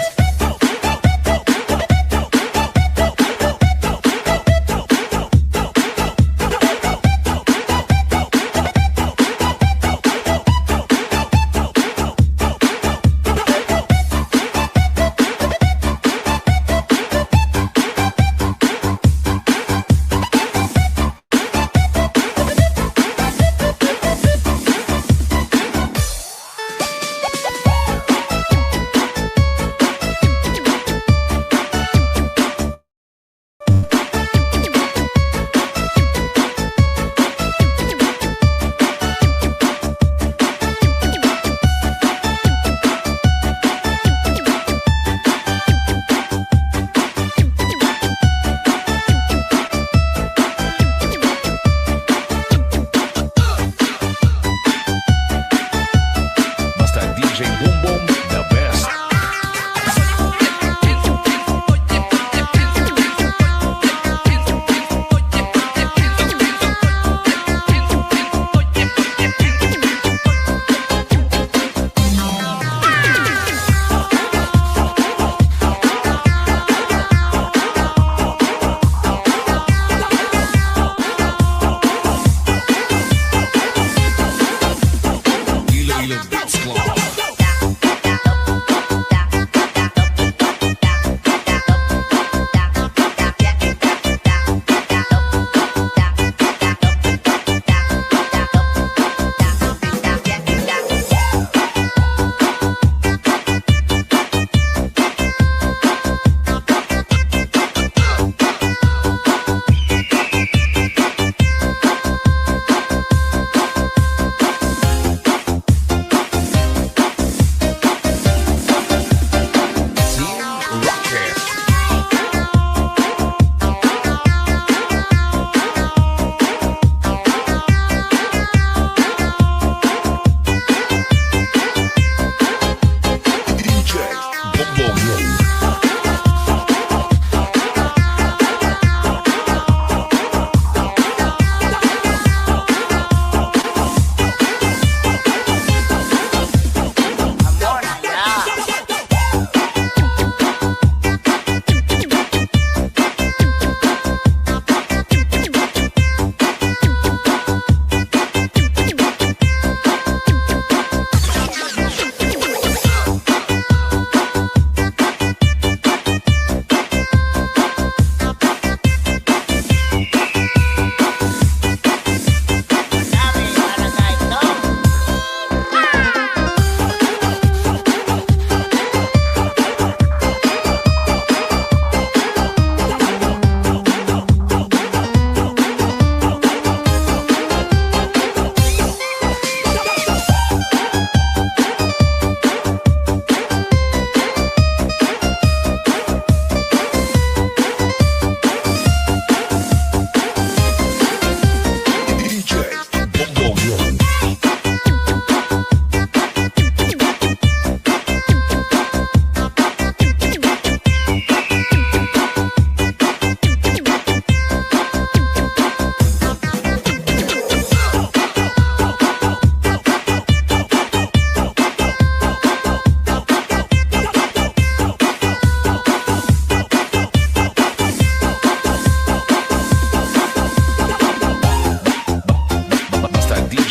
Estilo Dance Club.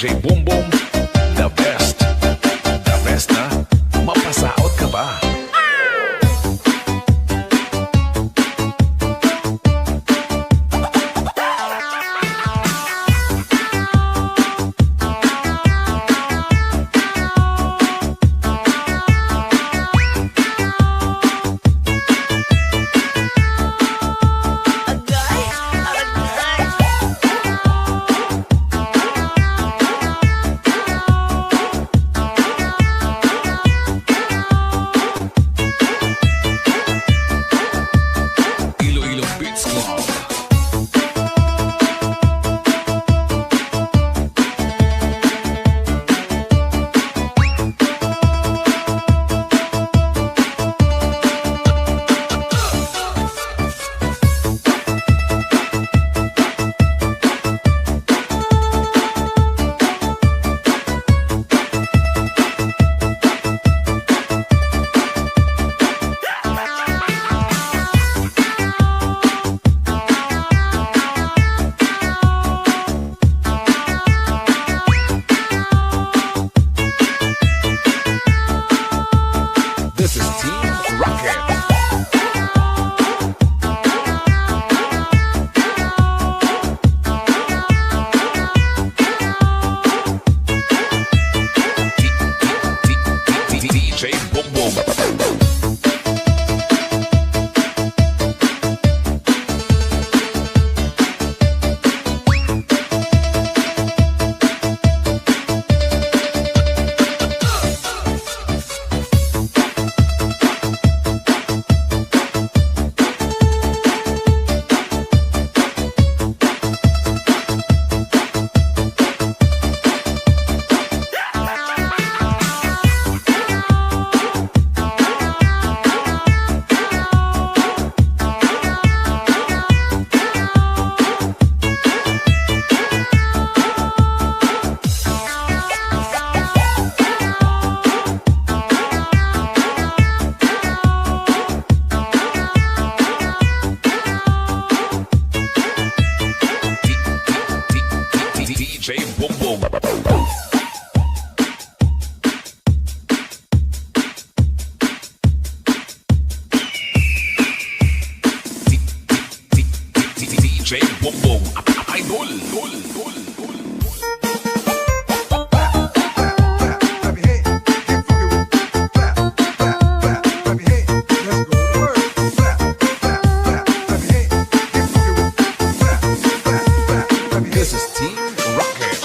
DJ Boom Boom, the best. The best na mapasaot ka ba? Bongbong Idol. This is Team Rocket.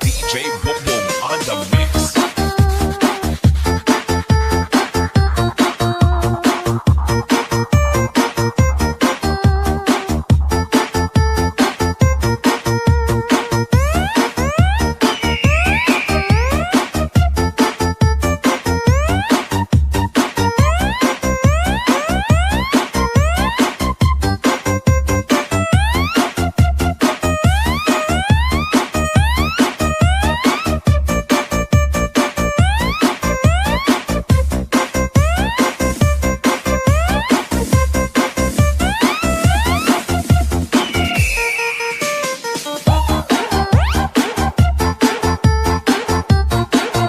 DJ Bongbong on the mix.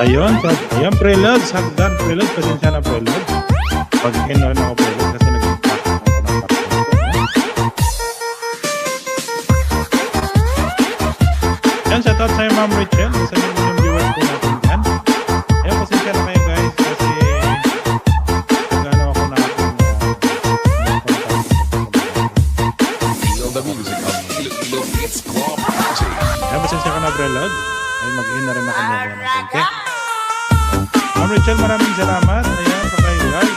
Ayun, preloads, hagdan, preloads, pasensya na preloads. Pag-in na rin ako preloads kasi nag-impact ako ng pakit. Yan, shoutout sa'yo Ma'am Rachel, isa din yung viewers ko natin yan. Ayun, pasensya na kayo guys kasi nag-ano ako na Feel the music of Iloilo Beats Club Party. Ayun, pasensya ka na preloads. Ayun, mag-in na rin ako ng konti. Ma'am Rachel, maraming salamat. Ayan, sa kayo guys.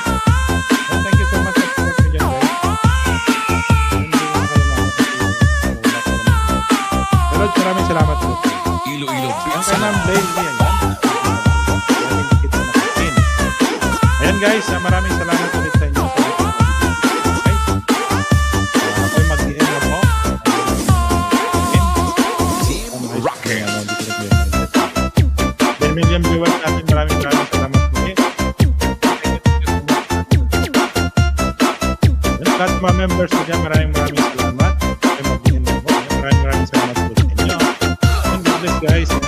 And thank you so much for support nyo dyan guys. Pero maraming salamat po. Iloilo Ang Beats. kanang Blaze yan. Ayan guys, maraming salamat ulit sa inyo. Guys, ako'y mag-i-end na po. Team Rocket. Million viewers natin, maraming salamat po. Lahat mga members ko dyan, maraming salamat. Maraming salamat po sa inyo. And God bless guys.